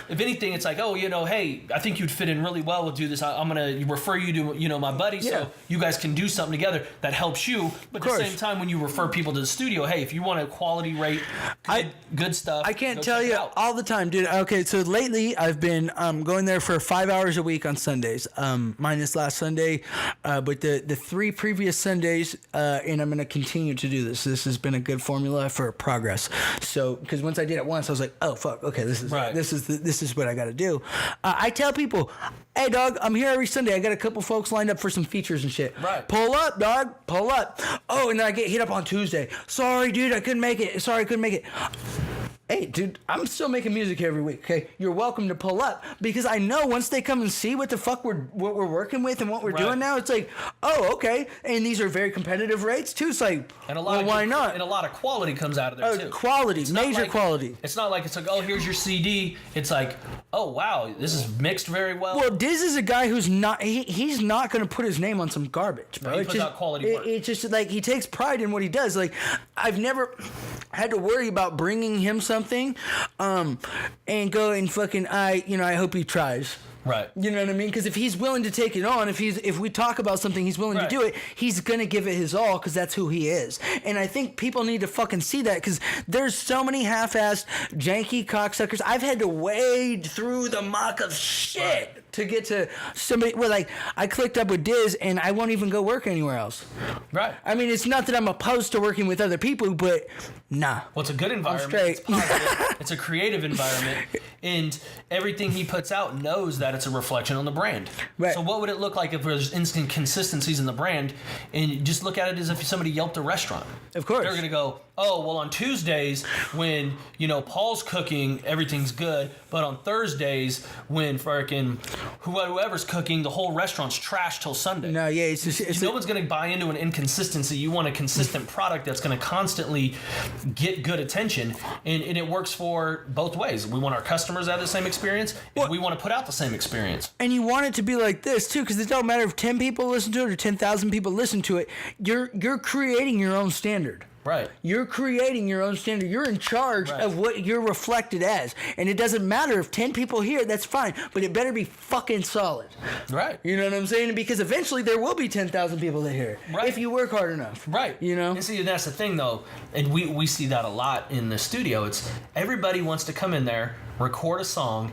If anything, it's like, hey, I think you'd fit in really well. We'll do this. I'm gonna refer you to my buddy, so you guys can do something together that helps you. But at the same time, when you refer people to the studio, hey, if you want a quality rate, good stuff. I can't tell you all the time, dude. Okay, so lately I've been going there for 5 hours a week on Sundays, minus last Sunday, but the 3 previous Sundays, and I'm gonna continue to do this. This has been a good formula for progress. So, because once I did it once, I was like, oh fuck, okay, this is what I got to do. I tell people, hey dog, I'm here every Sunday. I got a couple folks lined up for some features and shit. Right. Pull up, dog. Pull up. Oh, and then I get hit up on Tuesday. Sorry, dude, I couldn't make it. hey, dude, I'm still making music every week. Okay, you're welcome to pull up, because I know once they come and see what the fuck we're working with and what we're doing now, it's like, oh, okay, and these are very competitive rates too. It's like, and a lot why not? And a lot of quality comes out of there too. Quality, major quality. It's not like it's like, oh, here's your CD. It's like, oh wow, this is mixed very well. Well, Diz is a guy who's not. He's not going to put his name on some garbage, bro. He puts out quality work. It's just like he takes pride in what he does. Like, I've never had to worry about bringing him something, and go and fucking I hope he tries. Right. You know what I mean? Because if he's willing to take it on, if we talk about something, he's willing to do it, he's gonna give it his all, because that's who he is. And I think people need to fucking see that, because there's so many half-assed, janky cocksuckers. I've had to wade through the muck of shit to get to somebody. Well, like, I clicked up with Diz, and I won't even go work anywhere else. Right. I mean, it's not that I'm opposed to working with other people, but nah. Well, it's a good environment. I'm straight. It's positive. It's a creative environment, and everything he puts out knows that it's a reflection on the brand. Right. So what would it look like if there's inconsistencies in the brand, and just look at it as if somebody yelped a restaurant? Of course. They're going to go, oh, well, on Tuesdays when, Paul's cooking, everything's good, but on Thursdays when freaking whoever's cooking, the whole restaurant's trash till Sunday. No, yeah, it's just... No one's going to buy into an inconsistency. You want a consistent product that's going to constantly get good attention, and it works for both ways. We want our customers to have the same experience, and we want to put out the same experience. And you want it to be like this too, because it don't matter if 10 people listen to it or 10,000 people listen to it. You're creating your own standard. Right. You're creating your own standard. You're in charge of what you're reflected as. And it doesn't matter if 10 people hear it, that's fine. But it better be fucking solid. Right. You know what I'm saying? Because eventually there will be 10,000 people that hear it. Right. If you work hard enough. Right. You know? And see, that's the thing, though. And we see that a lot in the studio. It's everybody wants to come in there, record a song,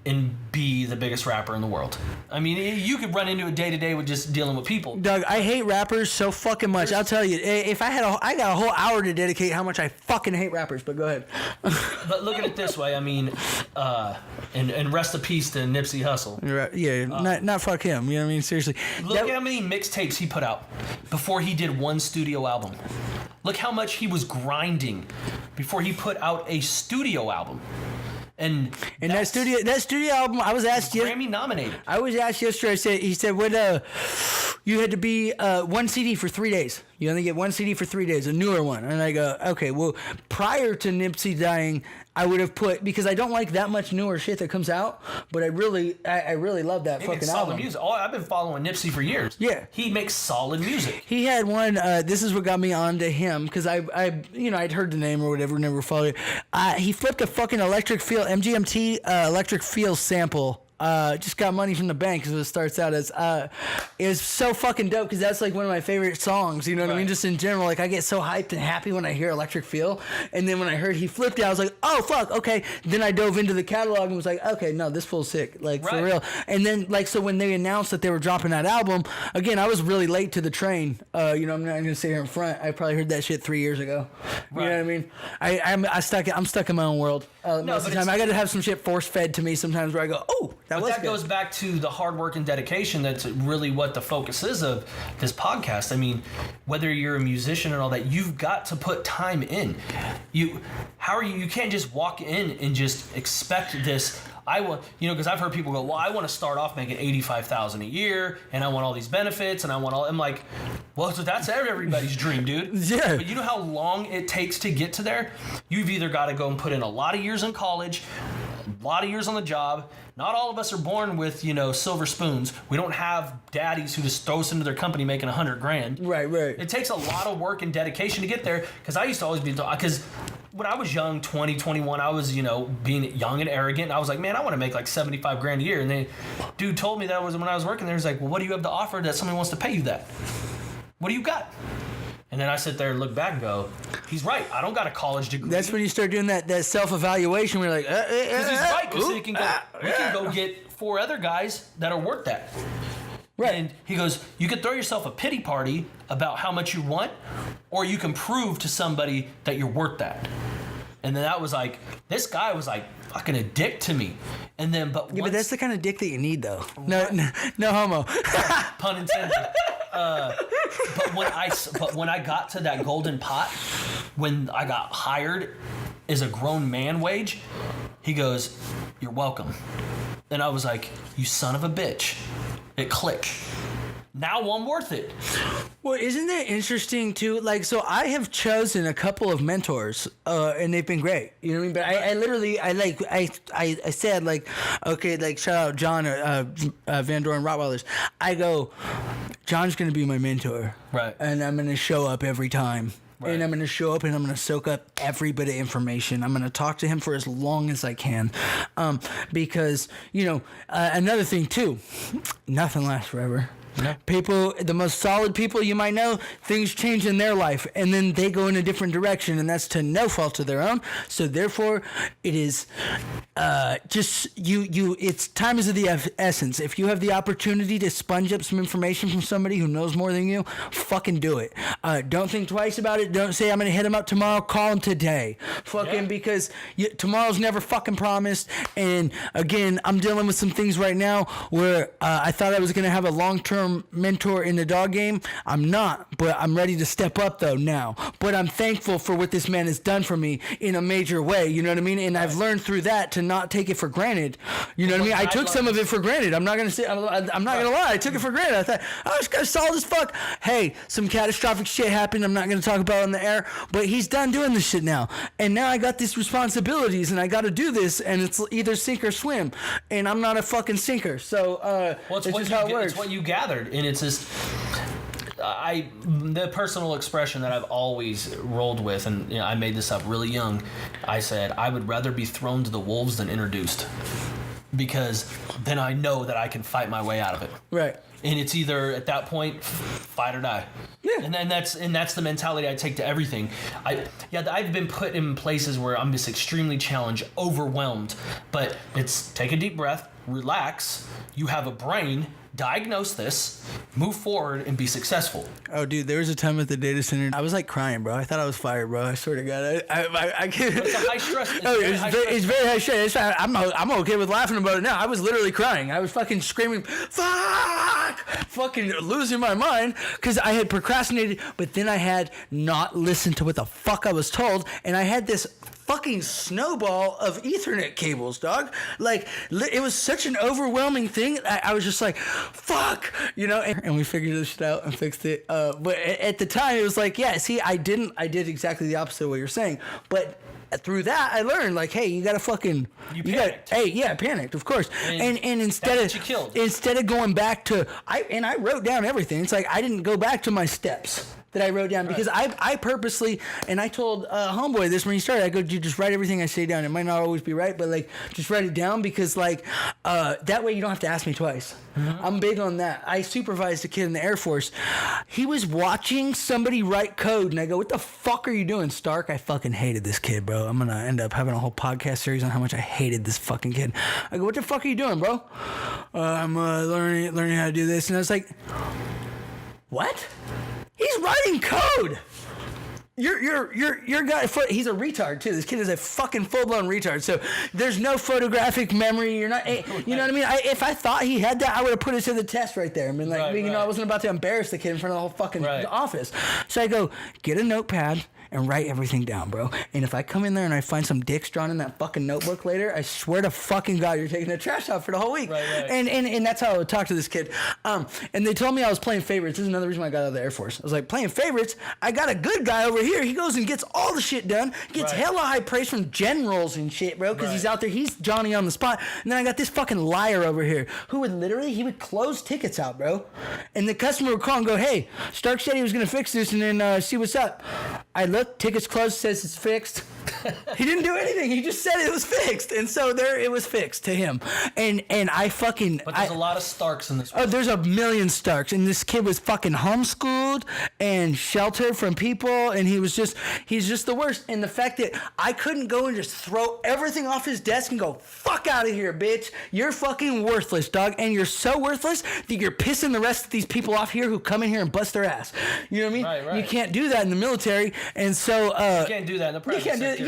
and be the biggest rapper in the world. I mean, you could run into it day to day with just dealing with people. Doug, I hate rappers so fucking much. I'll tell you, if I got a whole hour to dedicate how much I fucking hate rappers, but go ahead. But look at it this way. I mean, and rest in peace to Nipsey Hussle. Right. Yeah, not fuck him. You know what I mean? Seriously. Look at how many mixtapes he put out before he did one studio album. Look how much he was grinding before he put out a studio album. And that studio album, I was asked Grammy nominated. I was asked yesterday. He said, "What? You had to be one CD for 3 days. You only get one CD for 3 days, a newer one." And I go, "Okay, well, prior to Nipsey dying, I would have put, because I don't like that much newer shit that comes out, but I really love that fucking solid album." Music. Oh, I've been following Nipsey for years. Yeah, he makes solid music. He had one. This is what got me onto him, because I'd heard the name or whatever, never followed it. He flipped a fucking Electric Feel MGMT Electric Feel sample. Just got money from the bank, because it starts out as is so fucking dope, because that's like one of my favorite songs, you know what I mean? Just in general, like, I get so hyped and happy when I hear Electric Feel. And then when I heard he flipped it, I was like, oh fuck, okay. Then I dove into the catalog and was like, okay, no, this fool's sick, like, for real. And then, like, so when they announced that they were dropping that album, again, I was really late to the train. I'm not gonna sit here in front. I probably heard that shit 3 years ago. You know what I mean? I'm stuck in my own world most of the time. I got to have some shit force fed to me sometimes, where I go, oh. That goes back to the hard work and dedication. That's really what the focus is of this podcast. I mean, whether you're a musician and all that, you've got to put time in. You can't just walk in and just expect this. I want, because I've heard people go, well, I want to start off making $85,000 a year, and I want all these benefits, and I'm like, well, so that's everybody's dream, dude. Yeah. But you know how long it takes to get to there? You've either got to go and put in a lot of years in college, a lot of years on the job. Not all of us are born with, silver spoons. We don't have daddies who just throw us into their company making $100,000. Right. It takes a lot of work and dedication to get there. Because I used to always be, because when I was young, 20, 21, I was, being young and arrogant. And I was like, man, I want to make like $75,000 a year. And then dude told me that was when I was working there. He's like, well, what do you have to offer that somebody wants to pay you that? What do you got? And then I sit there and look back and go, he's right. I don't got a college degree. That's when you start doing that self-evaluation where you're like, because he's right. Because we can go get 4 other guys that are worth that. Right. And he goes, you could throw yourself a pity party about how much you want, or you can prove to somebody that you're worth that. And then that was like, this guy was like fucking a dick to me. And then, but that's the kind of dick that you need, though. No homo. Pun intended. But when I got to that golden pot, when I got hired is a grown man wage. He goes, you're welcome. And I was like, you son of a bitch. It clicked. Now I'm worth it. Well, isn't that interesting too? Like, so I have chosen a couple of mentors, and they've been great. You know what I mean? But I literally, I said like, okay, like shout out John, Van Doren Rottweilers. I go, John's gonna be my mentor, right? And I'm gonna show up every time. Right. And I'm going to show up and I'm going to soak up every bit of information. I'm going to talk to him for as long as I can. Because, you know, another thing too, nothing lasts forever. No. People, the most solid people you might know, things change in their life and then they go in a different direction, and that's to no fault of their own. So therefore, it is just it's time is of the essence. If you have the opportunity to sponge up some information from somebody who knows more than you, fucking do it. Don't think twice about it. Don't say I'm gonna hit him up tomorrow. Call him today. Because tomorrow's never fucking promised. And again, I'm dealing with some things right now where I thought I was gonna have a long-term mentor in the dog game. I'm not, but I'm ready to step up though now. But I'm thankful for what this man has done for me in a major way. You know what I mean? And I've learned through that to not take it for granted. You know what I mean? I took some of it for granted. I'm not gonna say. I'm not gonna lie. I took it for granted. I thought, oh, this guy's solid as fuck. Hey, some catastrophic shit happened. I'm not gonna talk about it on the air. But he's done doing this shit now, and now I got these responsibilities, and I got to do this, and it's either sink or swim. And I'm not a fucking sinker. So it's just how it works. It's what you gathered, and it's just the personal expression that I've always rolled with, and I made this up really young. I said I would rather be thrown to the wolves than introduced, because then I know that I can fight my way out of it. Right. And it's either at that point fight or die. Yeah. And then that's the mentality I take to everything. I've been put in places where I'm just extremely challenged, overwhelmed, but it's take a deep breath, relax. You have a brain. Diagnose this, move forward, and be successful. Oh, dude, there was a time at the data center I was like crying, bro. I thought I was fired, bro. I swear to God, I can't. It's a high stress. It's very high stress. I'm okay with laughing about it now. I was literally crying. I was fucking screaming, fuck, fucking losing my mind because I had procrastinated, but then I had not listened to what the fuck I was told, and I had this fucking snowball of Ethernet cables, dog. Like, it was such an overwhelming thing. I was just like, fuck, you know, and we figured this shit out and fixed it. But at the time, it was like, yeah, see, I did exactly the opposite of what you're saying. But through that, I learned, like, hey, you gotta fucking, I panicked, of course. And instead of going back to, I wrote down everything. It's like, I didn't go back to my steps that I wrote down because I purposely, and I told homeboy this when he started, I go, you just write everything I say down. It might not always be right, but like just write it down because like that way you don't have to ask me twice. Mm-hmm. I'm big on that. I supervised a kid in the Air Force. He was watching somebody write code and I go, what the fuck are you doing, Stark? I fucking hated this kid, bro. I'm gonna end up having a whole podcast series on how much I hated this fucking kid. I go, what the fuck are you doing, bro? I'm learning how to do this. And I was like, what? He's writing code. Your guy, he's a retard too. This kid is a fucking full-blown retard. So there's no photographic memory. You're not, you know what I mean? If I thought he had that, I would have put it to the test right there. I mean, like, you know, I wasn't about to embarrass the kid in front of the whole fucking office. So I go, get a notepad and write everything down, bro. And if I come in there and I find some dicks drawn in that fucking notebook later, I swear to fucking God, you're taking the trash out for the whole week. Right. And that's how I would talk to this kid. And they told me I was playing favorites. This is another reason why I got out of the Air Force. I was like, playing favorites? I got a good guy over here. He goes and gets all the shit done, gets hella high praise from generals and shit, bro, because he's out there. He's Johnny on the spot. And then I got this fucking liar over here who would literally, he would close tickets out, bro. And the customer would call and go, hey, Stark said he was going to fix this and then see what's up. I look, tickets closed, says it's fixed. He didn't do anything. He just said it was fixed. And so there it was fixed to him. And I fucking... But there's a lot of Starks in this world. Oh, there's a million Starks. And this kid was fucking homeschooled and sheltered from people. And he's just the worst. And the fact that I couldn't go and just throw everything off his desk and go, fuck out of here, bitch. You're fucking worthless, dog. And you're so worthless that you're pissing the rest of these people off here who come in here and bust their ass. You know what I mean? Right. You can't do that in the military. And so... you can't do that in the private sector.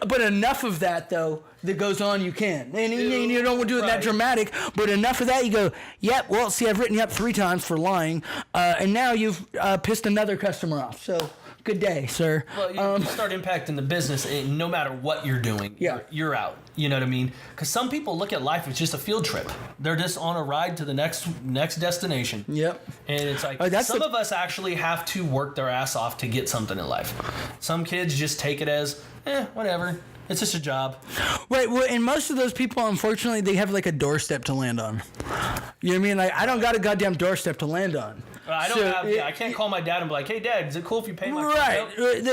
But enough of that though that goes on, you can, and you don't do it that dramatic. But enough of that, you go, yep. Well, see, I've written you up 3 times for lying, and now you've pissed another customer off. So good day, sir. Well, you start impacting the business, and no matter what you're doing, you're out. You know what I mean? Because some people look at life as just a field trip. They're just on a ride to the next destination. Yep. And it's like some of us actually have to work their ass off to get something in life. Some kids just take it as, whatever. It's just a job. Right. Well, and most of those people, unfortunately, they have like a doorstep to land on. You know what I mean? Like, I don't got a goddamn doorstep to land on. I can't call my dad and be like, "Hey, Dad, is it cool if you pay my right?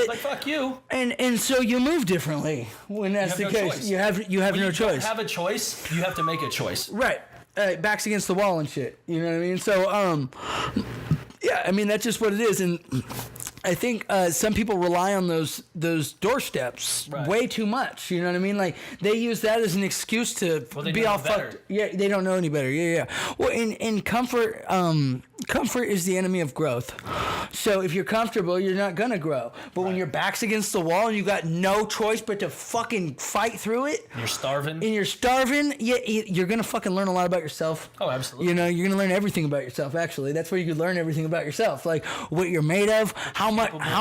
Like, fuck you. And so you move differently when that's the case. Choice. You have no choice. You have a choice. You have to make a choice. Right. Backs against the wall and shit. You know what I mean? So yeah. I mean, that's just what it is. And I think some people rely on those doorsteps way too much. You know what I mean? Like, they use that as an excuse to be all fucked. Yeah, they don't know any better. Yeah. Well, in comfort, comfort is the enemy of growth. So if you're comfortable, you're not gonna grow. But when your back's against the wall and you got no choice but to fucking fight through it, you're starving. You're gonna fucking learn a lot about yourself. Oh, absolutely. You know, you're gonna learn everything about yourself. Actually, that's where you could learn everything about yourself, like what you're made of, how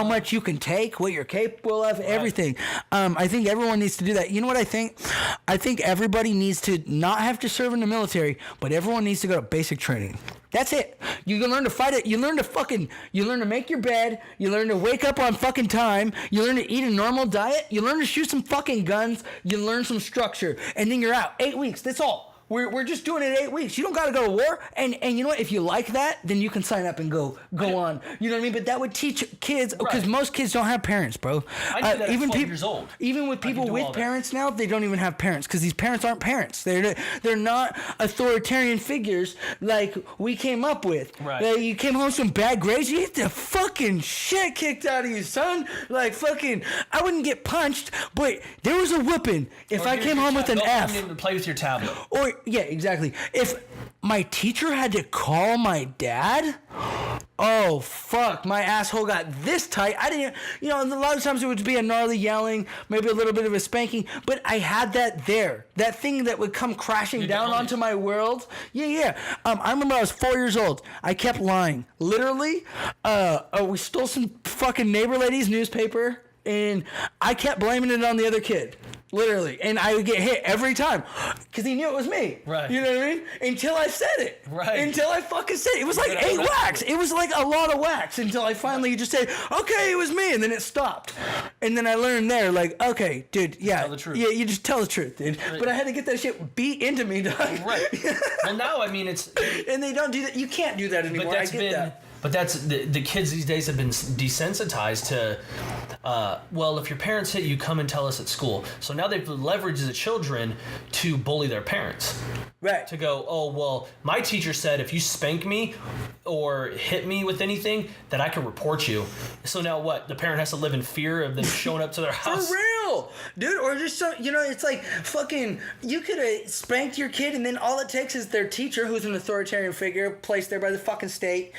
much you can take, what you're capable of, everything. I think everyone needs to do that. You know what I think? I think everybody needs to not have to serve in the military, but everyone needs to go to basic training. That's it. You can learn to fight it. You learn to make your bed. You learn to wake up on fucking time. You learn to eat a normal diet. You learn to shoot some fucking guns. You learn some structure. And then you're out. 8 weeks. That's all. We're just doing it 8 weeks. You don't got to go to war. And you know what? If you like that, then you can sign up and go on. You know what I mean? But that would teach kids, because most kids don't have parents, bro. I did that at 12 years old. Even with people with parents now, they don't even have parents, because these parents aren't parents. They're not authoritarian figures like we came up with. Right. You came home with some bad grades, you get the fucking shit kicked out of you, son. Like, fucking, I wouldn't get punched, but there was a whooping if I came home with an F. You didn't play with your tablet. Yeah, exactly. If my teacher had to call my dad, oh, fuck, my asshole got this tight. I didn't, a lot of times it would be a gnarly yelling, maybe a little bit of a spanking, but I had that there. That thing that would come crashing down onto my world. Yeah. I remember I was 4 years old. I kept lying. Literally, we stole some fucking neighbor lady's newspaper, and I kept blaming it on the other kid. Literally. And I would get hit every time because he knew it was me. Right. You know what I mean? Until I said it. Right. Until I fucking said it. It was like 8 whacks. It was like a lot of whacks until I finally just said, okay, it was me. And then it stopped. And then I learned there, like, okay, dude, yeah. Tell the truth. Yeah, you just tell the truth, dude. Right. But I had to get that shit beat into me, dog. Right. Well, now, I mean, it's... And they don't do that. You can't do that anymore. I get that. But that's the kids these days have been desensitized to, if your parents hit you, come and tell us at school. So now they've leveraged the children to bully their parents. Right. To go, oh, well, my teacher said if you spank me or hit me with anything, that I could report you. So now what? The parent has to live in fear of them showing up to their house. For real, dude. Or just so, it's like fucking, you could have spanked your kid, and then all it takes is their teacher, who's an authoritarian figure placed there by the fucking state,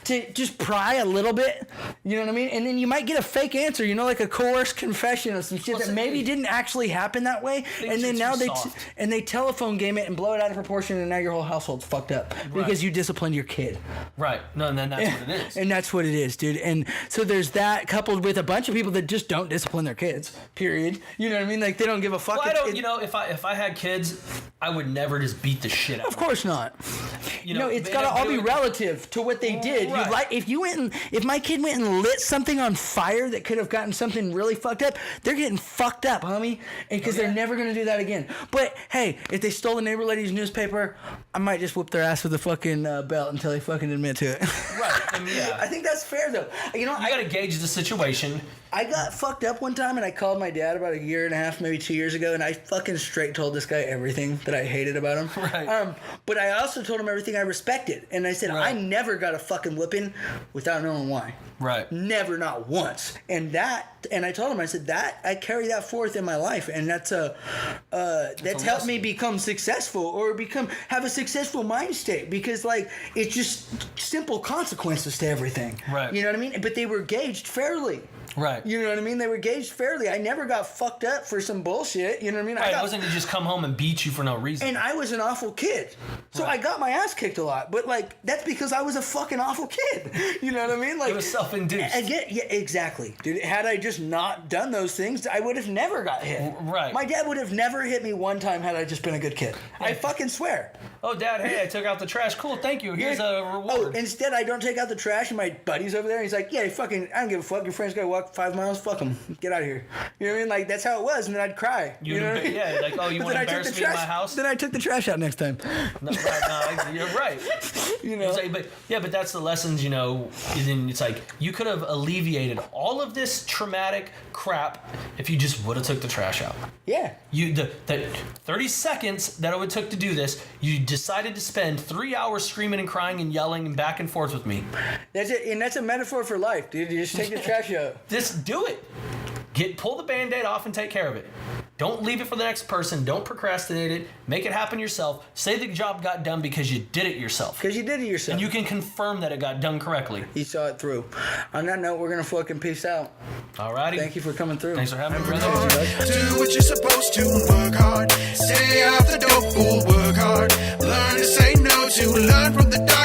to just pry a little bit. You know what I mean? And then you might get a fake answer, like a coerced confession of some shit that maybe didn't actually happen that way. And then now they telephone game it and blow it out of proportion, and now your whole household's fucked up because you disciplined your kid. Right. No, and then that's what it is. And that's what it is, dude. And so there's that coupled with a bunch of people that just don't discipline their kids. Period. You know what I mean? Like, they don't give a fuck. Well, I don't. If I had kids, I would never just beat the shit out. Of course not. It's gotta all be relative to what they did. Right. If my kid went and lit something on fire that could have gotten something really fucked up, they're getting fucked up, homie. And because they're never gonna do that again. But hey, if they stole the neighbor lady's newspaper, I might just whoop their ass with a fucking belt until they fucking admit to it. Right. I mean, yeah. I think that's fair though. You gotta gauge the situation. I got fucked up one time, and I called my dad about a year and a half, maybe 2 years ago, and I fucking straight told this guy everything that I hated about him. Right. But I also told him everything I respected, and I said I never got a fucking whipping without knowing why. Right. Never, not once. And I told him, I said that I carry that forth in my life, and that's helped me become successful or have a successful mind state, because like it's just simple consequences to everything. Right. You know what I mean? But they were gauged fairly. Right. You know what I mean? They were gauged fairly. I never got fucked up for some bullshit. You know what I mean? Right, it wasn't to just come home and beat you for no reason. And I was an awful kid. So I got my ass kicked a lot. But, like, that's because I was a fucking awful kid. You know what I mean? Like, it was self-induced. Yeah, exactly. Dude, had I just not done those things, I would have never got hit. Right. My dad would have never hit me one time had I just been a good kid. I fucking swear. Oh, Dad, hey, I took out the trash. Cool, thank you. Here's a reward. Oh, instead I don't take out the trash and my buddy's over there and he's like, yeah, fucking, I don't give a fuck. Your friend's gotta walk 5 miles. Fuck him. Get out of here. You know what I mean? Like, that's how it was. And then I'd cry. You know what I mean? Yeah, like, oh, you want to embarrass me in my house? Then I took the trash out next time. No, you're right. You know? But that's the lessons, you know, and it's like, you could have alleviated all of this traumatic crap if you just would have took the trash out. Yeah. The 30 seconds that it would took to do this, you decided to spend 3 hours screaming and crying and yelling and back and forth with me. That's it, and that's a metaphor for life, dude. You just take the trash out. Just do it. Pull the Band-Aid off and take care of it. Don't leave it for the next person. Don't procrastinate it. Make it happen yourself. Say the job got done because you did it yourself. Because you did it yourself. And you can confirm that it got done correctly. You saw it through. On that note, we're going to fucking peace out. Alrighty. Thank you for coming through. Thanks for having me, brother. Do what you're supposed to and work hard. Stay off the dope, fool, work hard. Learn to say no to, learn from the dark